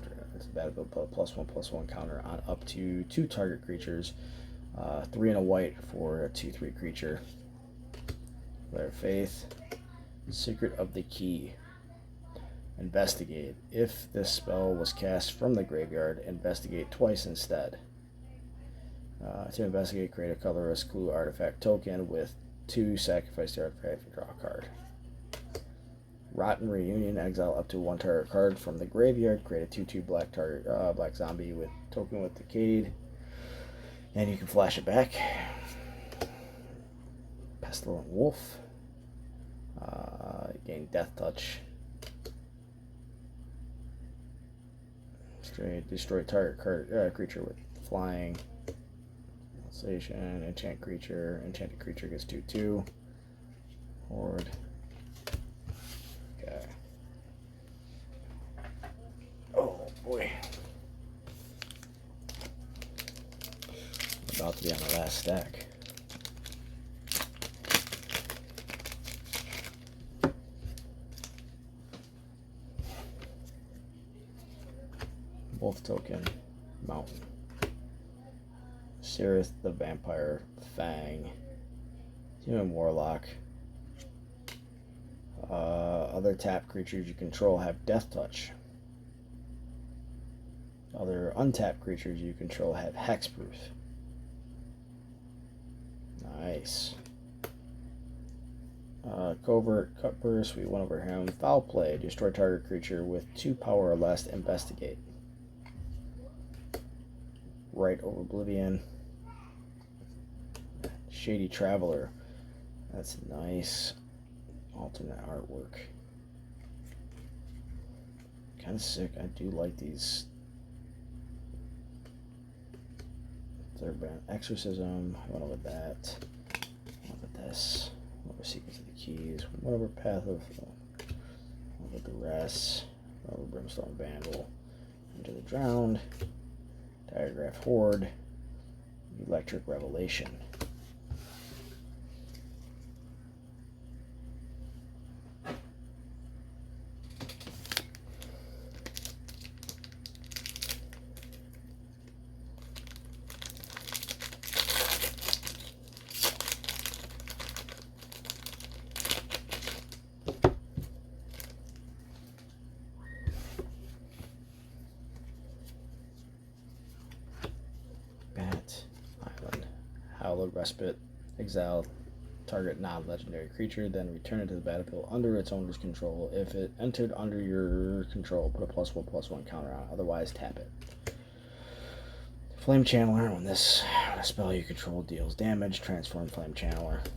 battlefield, put +1/+1 counter on up to 2 target creatures. 3 and a white for a 2/3 creature. Flare of Faith. Secret of the Key. Investigate. If this spell was cast from the graveyard, investigate twice instead. To investigate, create a colorless clue artifact token with 2, sacrifice the artifact and draw a card. Rotten Reunion. Exile up to 1 target card from the graveyard. Create a 2/2 black target black zombie with token with Decayed. And you can flash it back. Pestilent Wolf. Gain Death Touch. Destroy target creature with flying. Enchant creature. Enchanted creature gets 2/2. Horde. Okay. Oh boy. About to be on the last stack. Wolf token, Mountain. Sirith the Vampire, Fang. Human Warlock. Other tap creatures you control have Death Touch. Other untapped creatures you control have Hexproof. Nice. Covert, Cutburst, Sweet One Over Him. Foul Play, destroy target creature with 2 power or less to investigate. Right over Oblivion. Shady Traveler. That's nice. Alternate artwork. Kind of sick. I do like these. Third band. Exorcism. I went over that. Look at this. Over Secrets of the Keys. Went over Path of. Over Duress. Over Brimstone Vandal. Into the Drowned. Diagraph Horde. Electric Revelation. Respite, exile target non-legendary creature, then return it to the battlefield under its owner's control. If it entered under your control, put a +1/+1 counter on it, otherwise tap it. Flame Channeler, when this spell you control deals damage, transform Flame Channeler.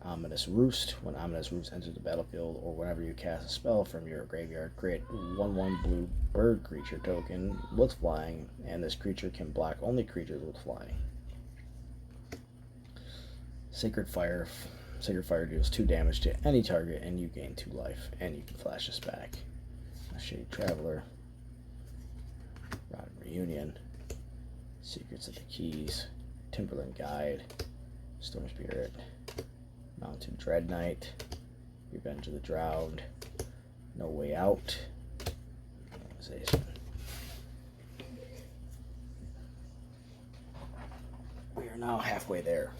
Ominous Roost, when Ominous Roost enters the battlefield or whenever you cast a spell from your graveyard, create 1/1 blue bird creature token with flying, and this creature can block only creatures with flying. Sacred Fire deals 2 damage to any target and you gain 2 life, and you can flash this back. Shady Traveler, Rotten Reunion, Secrets of the Keys, Timberland Guide, Storm Spirit, Mountain Dread Knight, Revenge of the Drowned, No Way Out, Realization. We are now halfway there.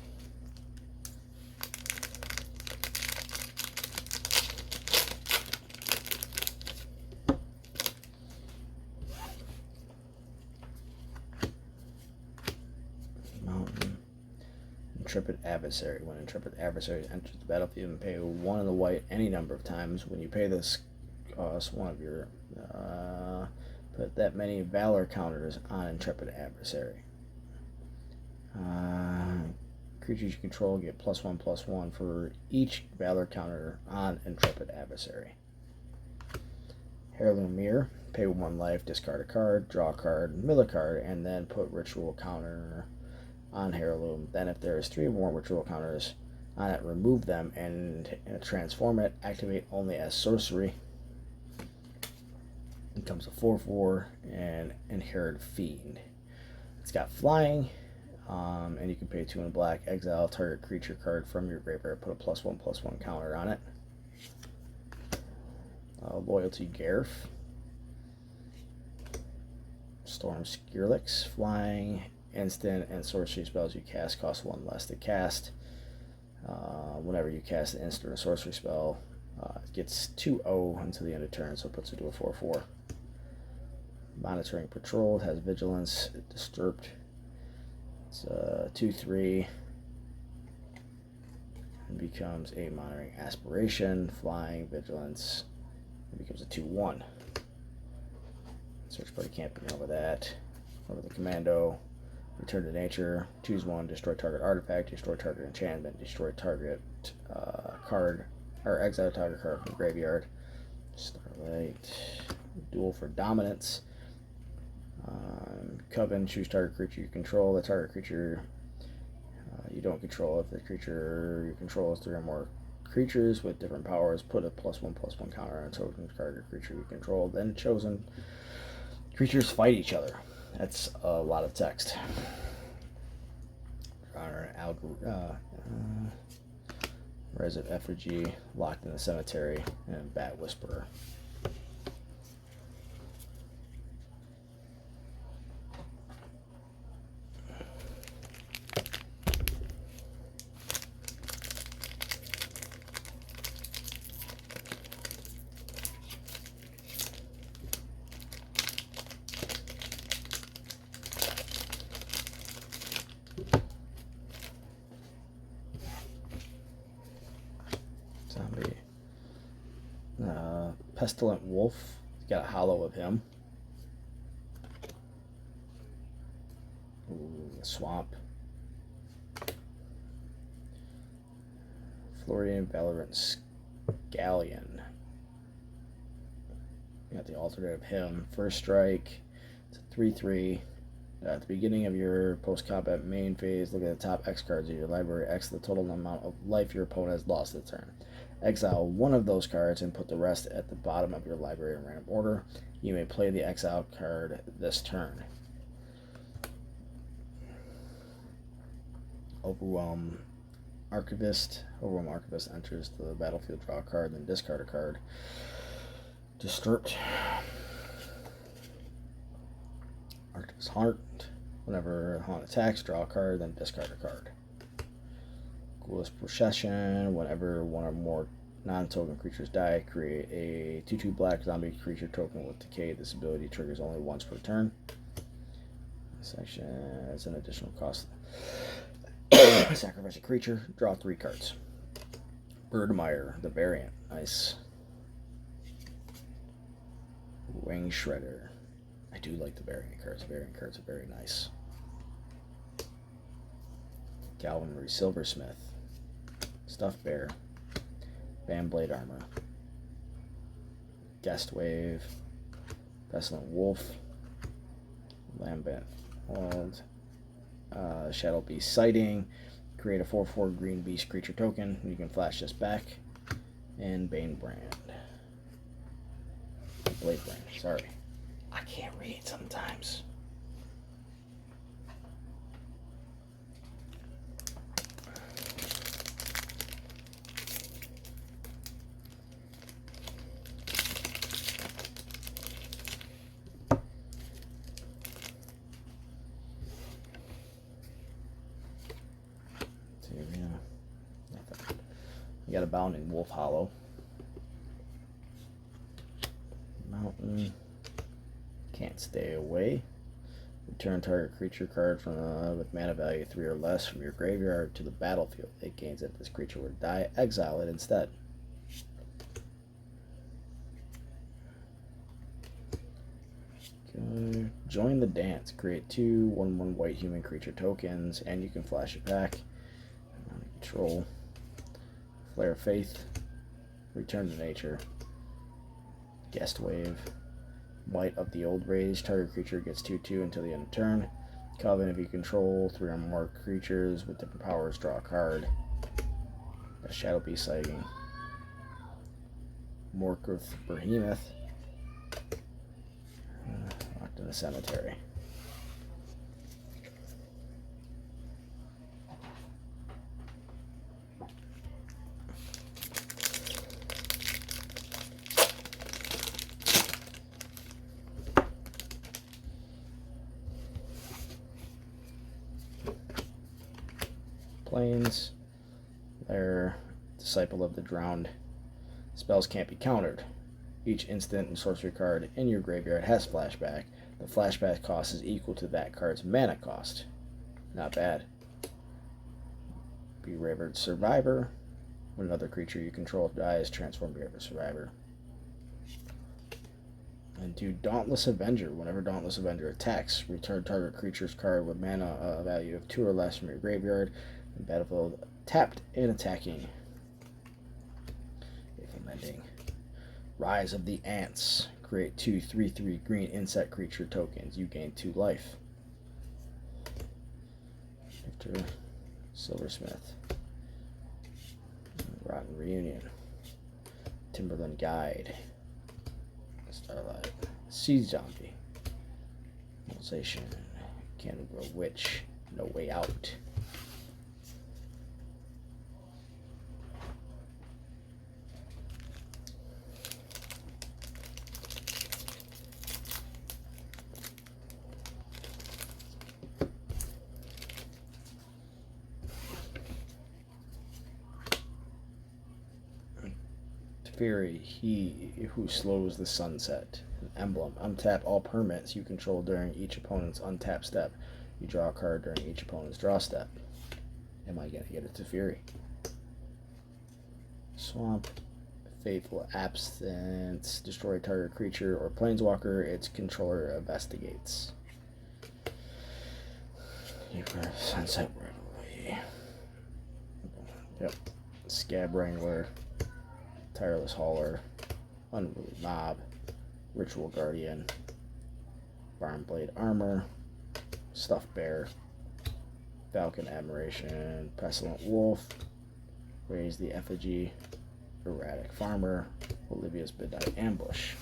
Intrepid Adversary. When Intrepid Adversary enters the battlefield and pay 1 in the white any number of times, when you pay this cost one of your put that many Valor counters on Intrepid Adversary. creatures you control get +1/+1 for each Valor counter on Intrepid Adversary. Heirloom Mirror. Pay 1 life, discard a card, draw a card, mill a card, and then put Ritual counter on Heirloom. Then if there is 3 or more Ritual counters on it, remove them and transform it. Activate only as sorcery. It becomes a 4/4 and Inherit Fiend. It's got flying, and you can pay 2 in black. Exile target creature card from your graveyard. Put a +1/+1 counter on it. Loyalty Gareth. Storm Skirlix. Flying, instant, and sorcery spells you cast cost 1 less to cast. Whenever you cast an instant or sorcery spell, it gets 2/0 until the end of turn, so it puts it to a 4/4. Monitoring Patrol. It has Vigilance. Disturbed. It's 2/3. It becomes a Monitoring Aspiration. Flying, Vigilance. It becomes a 2/1. Search party can't be over that. Over the Commando. Return to nature. Choose 1. Destroy target artifact. Destroy target enchantment. Destroy target card. Or exile target card from graveyard. Starlight. Duel for dominance. Coven. Choose target creature you control. The target creature you don't control. If the creature you control is 3 or more creatures with different powers, put a +1/+1 counter on a token target creature you control. Then chosen creatures fight each other. That's a lot of text. Rise of Effigy, Locked in the Cemetery, and Bat Whisperer. Zombie. Pestilent Wolf. Got a hollow of him. Ooh, Swamp. Florian Valorant Scallion. You got the alternate of him. First strike. It's a 3/3. At the beginning of your post-combat main phase, look at the top X cards of your library. X the total amount of life your opponent has lost this turn. Exile 1 of those cards and put the rest at the bottom of your library in random order. You may play the exile card this turn. Overwhelm Archivist. Overwhelm Archivist enters the battlefield, draw a card, then discard a card. Disturb. Archivist Haunt. Whenever Haunt attacks, draw a card, then discard a card. Ghoulish Procession. Whenever 1 or more non-token creatures die, create a 2/2 black zombie creature token with decay. This ability triggers only once per turn. Section is an additional cost. Sacrifice a creature, draw 3 cards. Birdmire, the variant. Nice. Wing Shredder. I do like the variant cards. Variant cards are very nice. Galvanry Silversmith. Stuffed Bear. Bandblade Armor. Guest Wave. Pestilent Wolf. Lambent Hold. Shadow Beast Sighting. Create a 4/4 green beast creature token. You can flash this back. And Bane Brand. Blade Brand, sorry. I can't read sometimes. We got a Bounding Wolf Hollow. Mountain. Can't Stay Away. Return target creature card from with mana value 3 or less from your graveyard to the battlefield. It gains if this creature were to die. Exile it instead. Okay. Join the Dance. Create 2 1/1 white human creature tokens, and you can flash it back. Control. Flare of Faith. Return to Nature. Guest Wave. Might of the Old Rage. Target creature gets 2/2 until the end of turn. Coven, if you control 3 or more creatures with different powers, draw a card. A Shadow Beast sighting. Morkrith Behemoth. Locked in the cemetery. Planes. They're Disciple of the Drowned. Spells can't be countered. Each instant and sorcery card in your graveyard has flashback. The flashback cost is equal to that card's mana cost. Not bad. Bereaved Survivor. When another creature you control dies, transform Bereaved Survivor. And do Dauntless Avenger. Whenever Dauntless Avenger attacks, return target creature's card with mana value of 2 or less from your graveyard and battlefield tapped and attacking. Implementing Rise of the Ants. Create 2 3/3 green insect creature tokens. You gain 2 life. Victor Silversmith. Rotten Reunion. Timberland Guide. Starlight. Sea Zombie. Mobilization. Candlelit Witch. No Way Out. Fury, he who slows the sunset. An emblem. Untap all permanents you control during each opponent's untap step. You draw a card during each opponent's draw step. Am I going to get it to Fury? Swamp. Faithful Absence. Destroy target creature or planeswalker its controller investigates. You grab Sunset right away. Yep. Scab Wrangler. Tireless Hauler, Unruly Mob, Ritual Guardian, Barnblade Armor, Stuffed Bear, Falcon Abomination, Pestilent Wolf, Raise the Effigy, Erratic Farmer, Olivia's Midnight Ambush.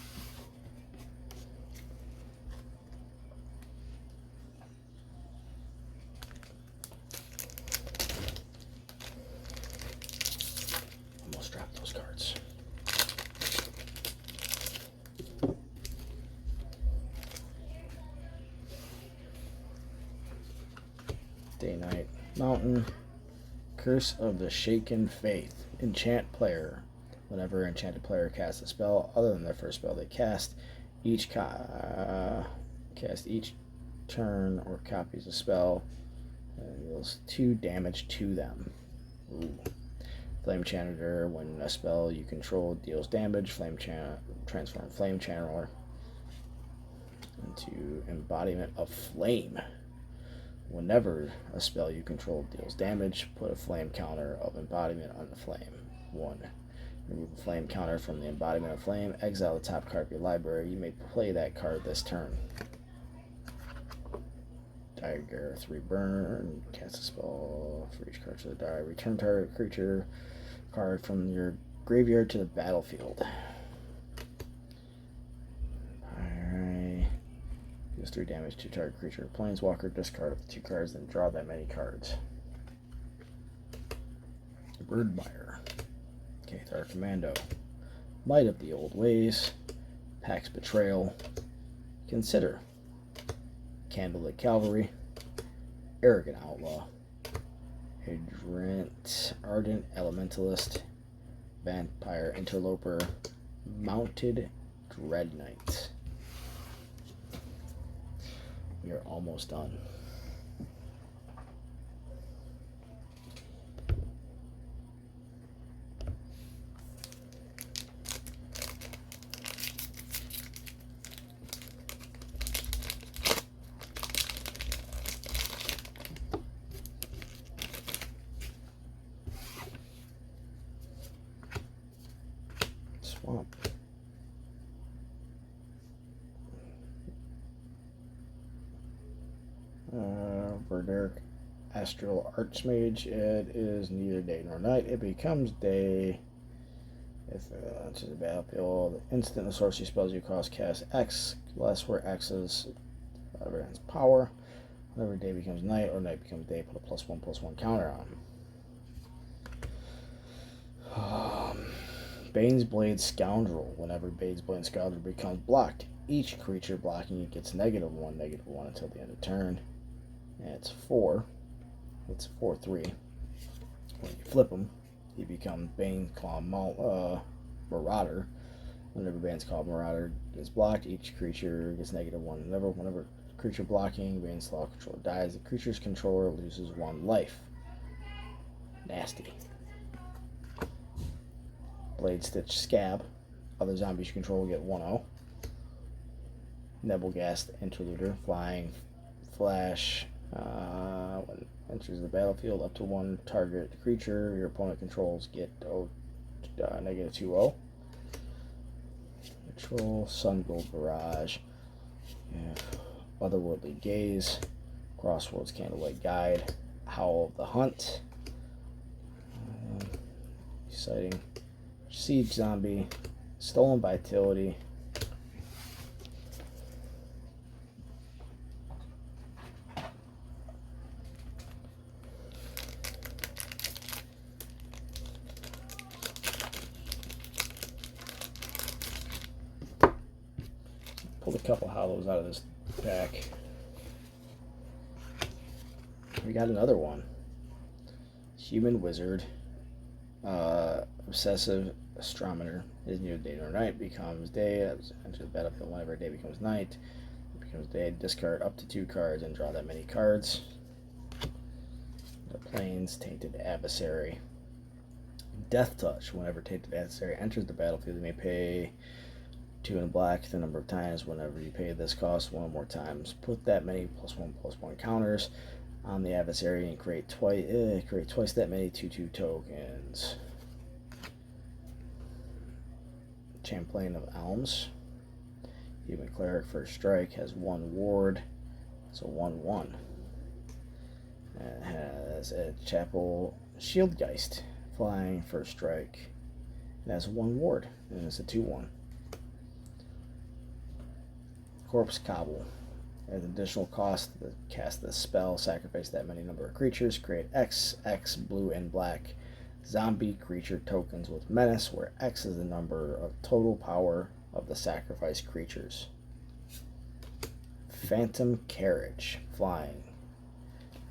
Almost dropped those cards. Day-Night Mountain. Curse of the Shaken Faith. Enchant player. Whenever enchanted player casts a spell other than their first spell they cast, each cast each turn or copies a spell and deals 2 damage to them. Ooh. Flame Channeler. When a spell you control deals damage, transform Flame Channeler into Embodiment of Flame. Whenever a spell you control deals damage, put a flame counter of Embodiment on the flame. 1. Remove the flame counter from the Embodiment of Flame. Exile the top card of your library. You may play that card this turn. Dire 3 burn. Cast a spell for each card to the die. Return target creature card from your graveyard to the battlefield. Deals 3 damage to target creature or planeswalker. Discard up to 2 cards, then draw that many cards. Birdmire. Cathar Commando. Might of the Old Ways. Pax Betrayal. Consider. Candlelit Cavalry. Arrogant Outlaw. Ardent Elementalist. Vampire Interloper. Mounted Dread Knight. We are almost done. for Derek Astral Archmage. It is neither day nor night. It becomes day if it's the battlefield. Instant and sorcery spells you cast X, less where X is everyone's power. Whenever day becomes night or night becomes day, put a +1/+1 counter on. Bane's Blade Scoundrel. Whenever Bane's Blade Scoundrel becomes blocked, each creature blocking it gets -1/-1 until the end of turn. And it's 4. It's 4/3. When you flip him, he becomes Bane Claw Marauder. Whenever Bane's Claw Marauder gets blocked, each creature gets -1. Whenever creature blocking Bane's Claw controller dies, the creature's controller loses 1 life. Nasty. Blade Stitch Scab. Other zombies you control will get 1/0. Nebelgast Interluder. Flying Flash. When it enters the battlefield, up to 1 target creature your opponent controls get -2/0. Control. Sungold Barrage. Otherworldly Gaze. Crossroads Candlelit Guide. Howl of the Hunt. Exciting. Siege Zombie, Stolen Vitality, pulled a couple hollows out of this pack. We got another one. Human Wizard. Obsessive Astrometer. Is neither day nor night. Becomes day. Enter the battlefield whenever day becomes night. It becomes day. Discard up to 2 cards and draw that many cards. The Plains Tainted Adversary. Death Touch. Whenever Tainted Adversary enters the battlefield, you may pay 2 in black the number of times. Whenever you pay this cost 1 or more times, put that many +1/+1 counters on the adversary and create twice that many 2/2 tokens. Champlain of Elms. Human Cleric First Strike has 1 ward. It's a 1/1. It has a Chapel Shieldgeist. Flying First Strike. It has 1 ward. And it's a 2/1. Corpse Cobble. As an additional cost to cast this spell, sacrifice that many number of creatures, create X blue and black zombie creature tokens with menace, where X is the number of total power of the sacrificed creatures. Phantom Carriage. Flying.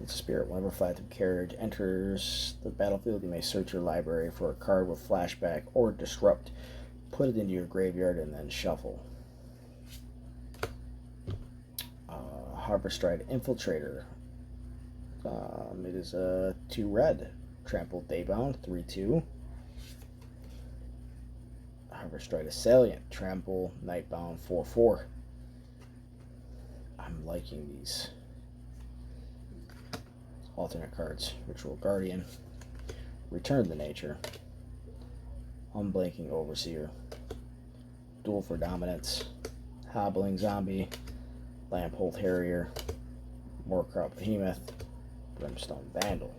It's a spirit. Whenever Phantom Carriage enters the battlefield, you may search your library for a card with flashback or disrupt. Put it into your graveyard and then shuffle. Harborstride Infiltrator. It is a 2 red. Trampled Daybound, 3/2. Harborstride Assailant. Trample Nightbound, 4/4. I'm liking these alternate cards. Ritual Guardian. Return to Nature. Unblinking Overseer. Duel for Dominance. Hobbling Zombie. Lamphold Harrier, Moorcrop Behemoth, Brimstone Vandal.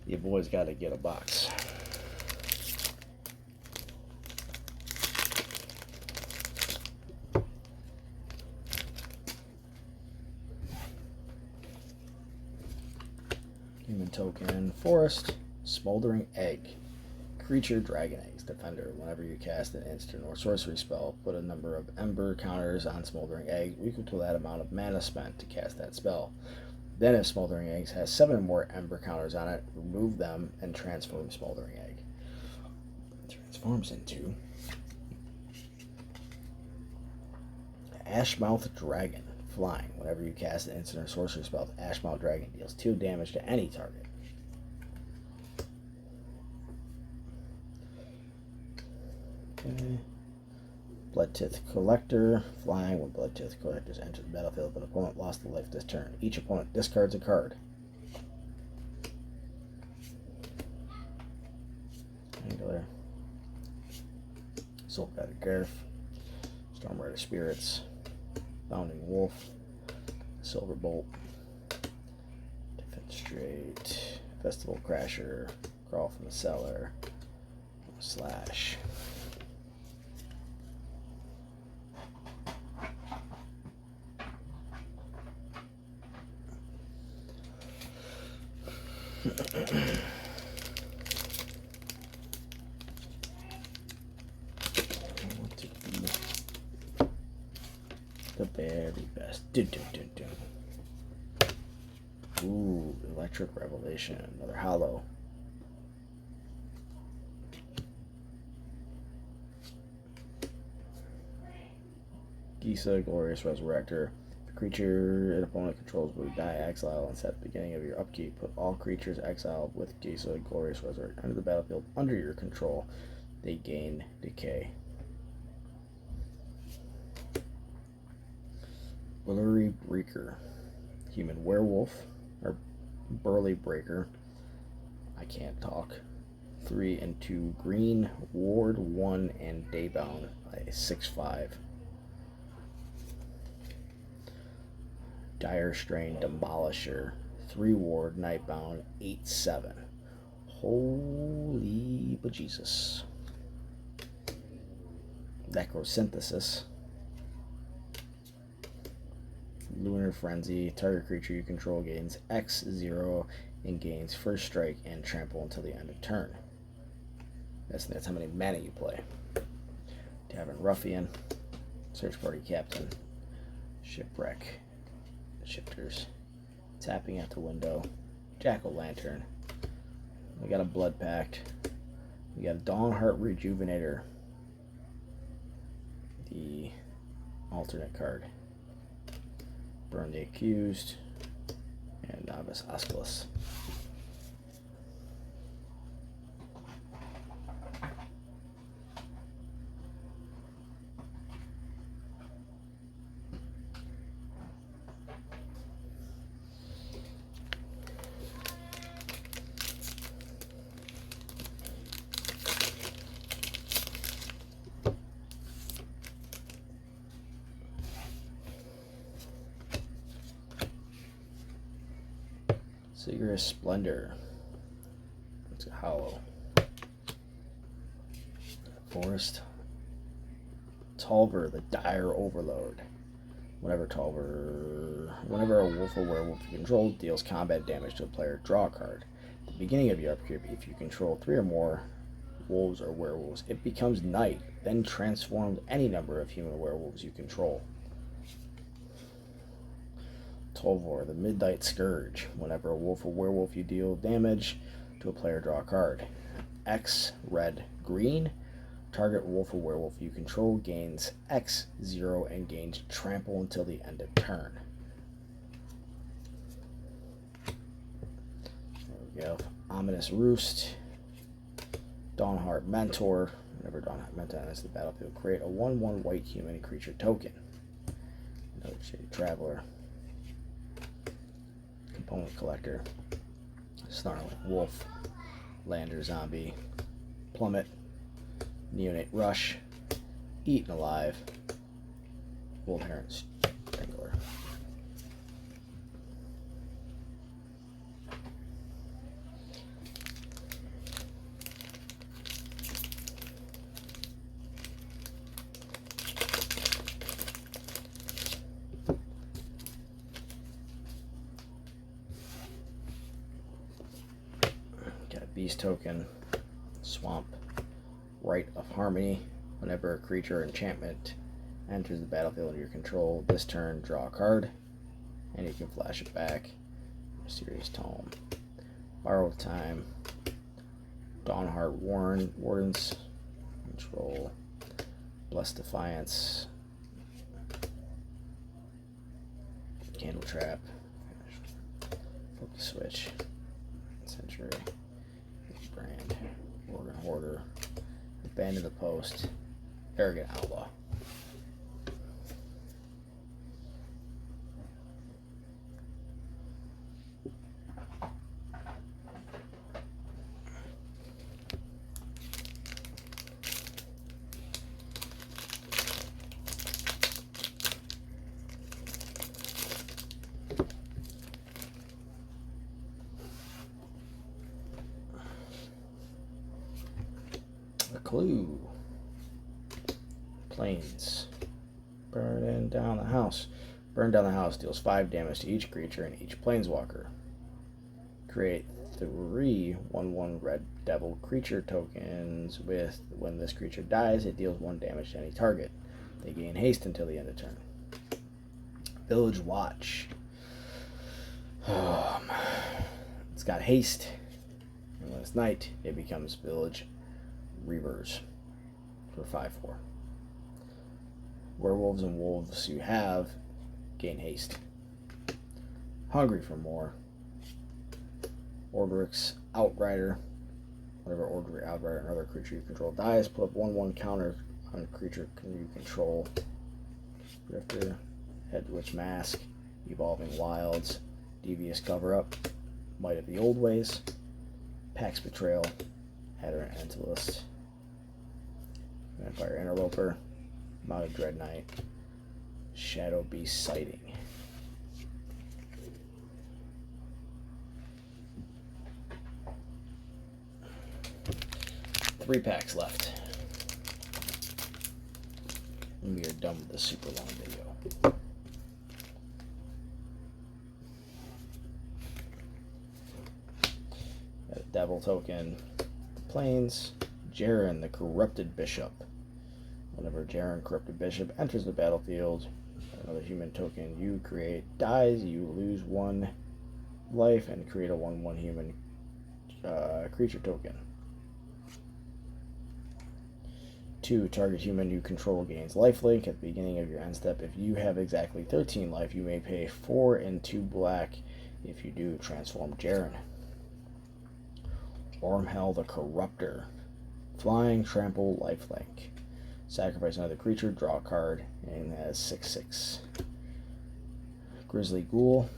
You boys got to get a box. Human Token Forest, Smoldering Egg. Creature Dragon Eggs. Defender. Whenever you cast an instant or sorcery spell, put a number of Ember counters on Smoldering Egg equal to that amount of mana spent to cast that spell. Then if Smoldering Eggs has 7 or more Ember counters on it, remove them and transform Smoldering Egg. It transforms into Ashmouth Dragon. Flying. Whenever you cast an instant or sorcery spell, the Ashmouth Dragon deals 2 damage to any target. Okay. Bloodtith Collector. Flying. When Bloodtith Collectors enter the battlefield, if an opponent lost a life this turn, each opponent discards a card. Angular. Soulguided Garth. Stormrider Spirits, Bounding Wolf, Silver Bolt, Defense Straight, Festival Crasher, Crawl from the Cellar, Slash. The very best. Ooh, Electric Revelation. Another hollow. Gisa, Glorious Resurrector. If a creature an opponent controls will die exile and set at the beginning of your upkeep. Put all creatures exiled with Gisa, Glorious Resurrector under the battlefield under your control. They gain decay. Burly Breaker. Human Werewolf, or Burly Breaker. I can't talk. 3 and 2 green, ward 1 and daybound, a 6/5. Dire Strain Demolisher, 3 ward, nightbound, 8/7. Holy bejesus. Necrosynthesis. Lunar Frenzy. Target creature you control gains X0 and gains first strike and trample until the end of turn. That's how many mana you play. Tavern Ruffian. Search Party Captain. Shipwreck Shifters. Tapping at the window. Jack-o'-lantern. We got a Blood Pact. We got a Dawnheart Rejuvenator. The alternate card. Burn the Accused, and Novice Osculus. Sigur's Splendor. It's a hollow. Forest. Tolvor, the Dire Overload. Whenever a wolf or werewolf you control deals combat damage to a player, draw a card. At the beginning of your upkeep, if you control 3 or more wolves or werewolves, it becomes night, then transforms any number of human werewolves you control. Tolvor, the Midnight Scourge. Whenever a wolf or werewolf you deal damage to a player, draw a card. X, red, green. Target wolf or werewolf you control gains X0 and gains trample until the end of turn. There we go. Ominous Roost. Dawnheart Mentor. Whenever Dawnheart Mentor enters the battlefield, create a 1/1 white human creature token. Another Shady Traveler. Component Collector. Snarling Wolf. Lander Zombie. Plummet. Neonate Rush. Eaten Alive. Wolf Heron Strangler. Beast Token, Swamp, Rite of Harmony. Whenever a creature or enchantment enters the battlefield under your control, this turn draw a card, and you can flash it back. Mysterious Tome, Borrowed Time, Dawnheart Wardens, Control, Blessed Defiance, Candle Trap, Focus Switch, Century. Brand, Organ Hoarder, Abandon the Post, Arrogant Outlaw. clue. Plains. Burn down the house. Burn down the house deals 5 damage to each creature and each planeswalker. Create 3 1/1 red devil creature tokens with when this creature dies, it deals 1 damage to any target. They gain haste until the end of turn. Village Watch. It's got haste. And when it's night, it becomes Village Reavers for 5/4. Werewolves and wolves you have gain haste. Hungry for more. Ordric's Outrider. Whenever Ordric Outrider, another creature you control dies, put up 1/1 counter on a creature you control. Drifter, Hedwitch Mask, Evolving Wilds, Devious Cover Up, Might of the Old Ways, Pax Betrayal, Adderant Entalist, Vampire Interloper, Mounted Dread Knight, Shadow Beast Sighting. Three packs left. And we are done with this super long video. Got a Devil token. Plains. Jaren, the Corrupted Bishop. Whenever Jaren, Corrupted Bishop, enters the battlefield, another human token you create dies, you lose 1 life and create a 1/1 human creature token. 2. Target human you control gains lifelink at the beginning of your end step. If you have exactly 13 life, you may pay 4 and 2 black. If you do, transform Jaren. Ormhell the Corruptor. Flying, trample, lifelink. Sacrifice another creature, draw a card, and has 6/6. Grizzly Ghoul.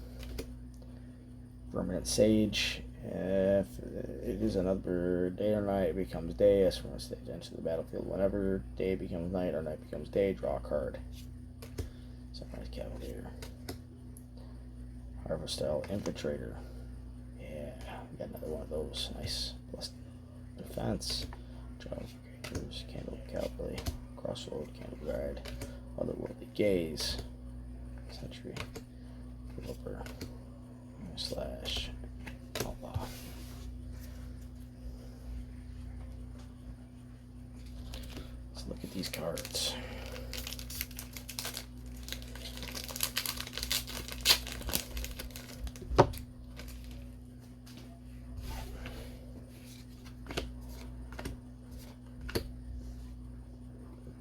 Verminant Sage. If it is another day or night, it becomes day. As from a stage enters the battlefield. Whenever day becomes night or night becomes day, draw a card. Sunrise Cavalier. Harvestell Infiltrator. Yeah, we got another one of those. Nice. Plus defense. Draw creatures. Candlelit Cavalry. Crossroads. Candle Guard. Otherworldly Gaze. Sentry. Developer. Slash. Outlaw. Let's look at these cards.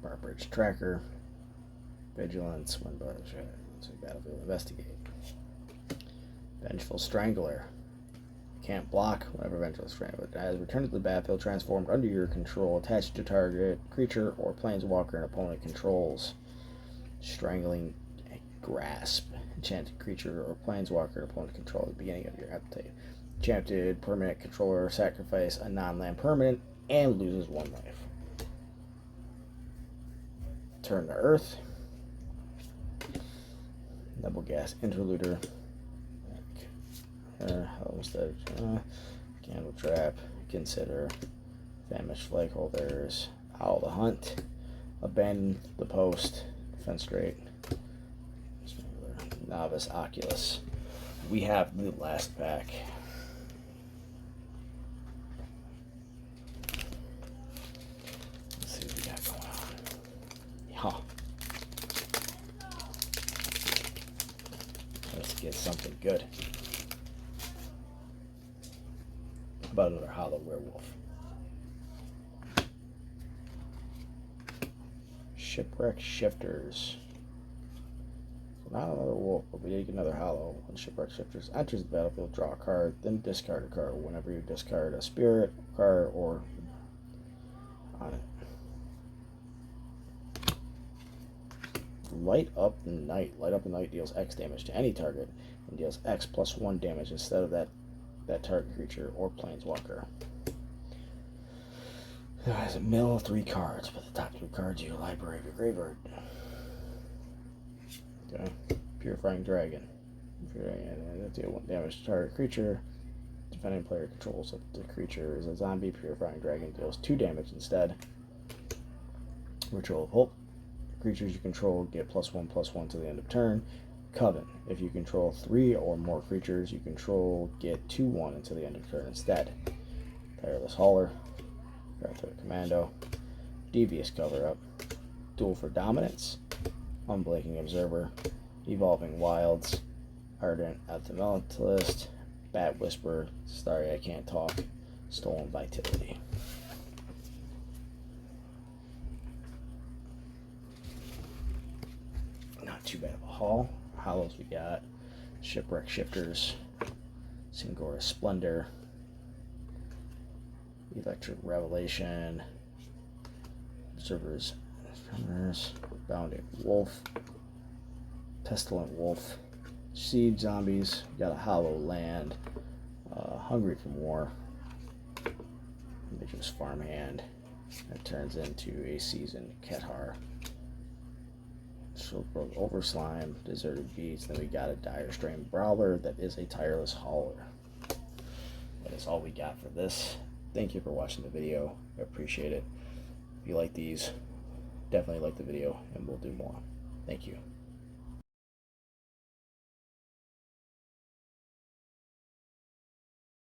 Barbridge Tracker. Vigilance. When battlefield investigate. Vengeful Strangler. Can't block whenever Vengeful Strangler dies. Return to the battlefield transformed under your control, attached to target creature or planeswalker an opponent controls. Strangling Grasp. Enchanted creature or planeswalker an opponent controls at the beginning of your update. Enchanted permanent controller sacrifice a non-land permanent and loses 1 life. Turn to Earth. Double Gas Interluder. Homestead, Candle Trap, Consider, Famished Flagholders, Owl the Hunt, Abandon the Post, Defense Straight, Novice Oculus. We have the last pack. Let's see what we got going on. Let's get something good. About another hollow werewolf. Shipwreck Shifters. So not another wolf, but we did get another hollow. When Shipwreck Shifters enters the battlefield, draw a card, then discard a card. Whenever you discard a spirit card or on it. Light Up the Night. Light Up the Night deals X damage to any target and deals X plus 1 damage instead of that target creature or planeswalker. It has a mill 3 cards, but the top 2 cards you library of your graveyard. Okay. Purifying Dragon. Deal 1 damage to target creature. Defending player controls if the creature is a zombie. Purifying Dragon deals 2 damage instead. Ritual of Hope. Creatures you control get +1/+1 to the end of turn. Coven. If you control 3 or more creatures you control, get 2/1 until the end of turn instead. Tireless Hauler. Arthur Commando. Devious Cover-Up. Duel for Dominance. Unblinking Observer. Evolving Wilds. Ardent Elementalist. Bat Whisperer. Sorry, I can't talk. Stolen Vitality. Not too bad of a haul. Hollows we got Shipwreck Shifters, Singora Splendor, Electric Revelation, Observers, Bounding Wolf, Pestilent Wolf, Siege Zombies, we got a Hollow Land, Hungry from War, Ambitious Farmhand, that turns into a Seasoned Kethar. Shieldbroke Overslime, Deserted Beats, then we got a Dire Strain Brawler that is a Tireless Hauler. That is all we got for this. Thank you for watching the video. I appreciate it. If you like these, definitely like the video and we'll do more. Thank you.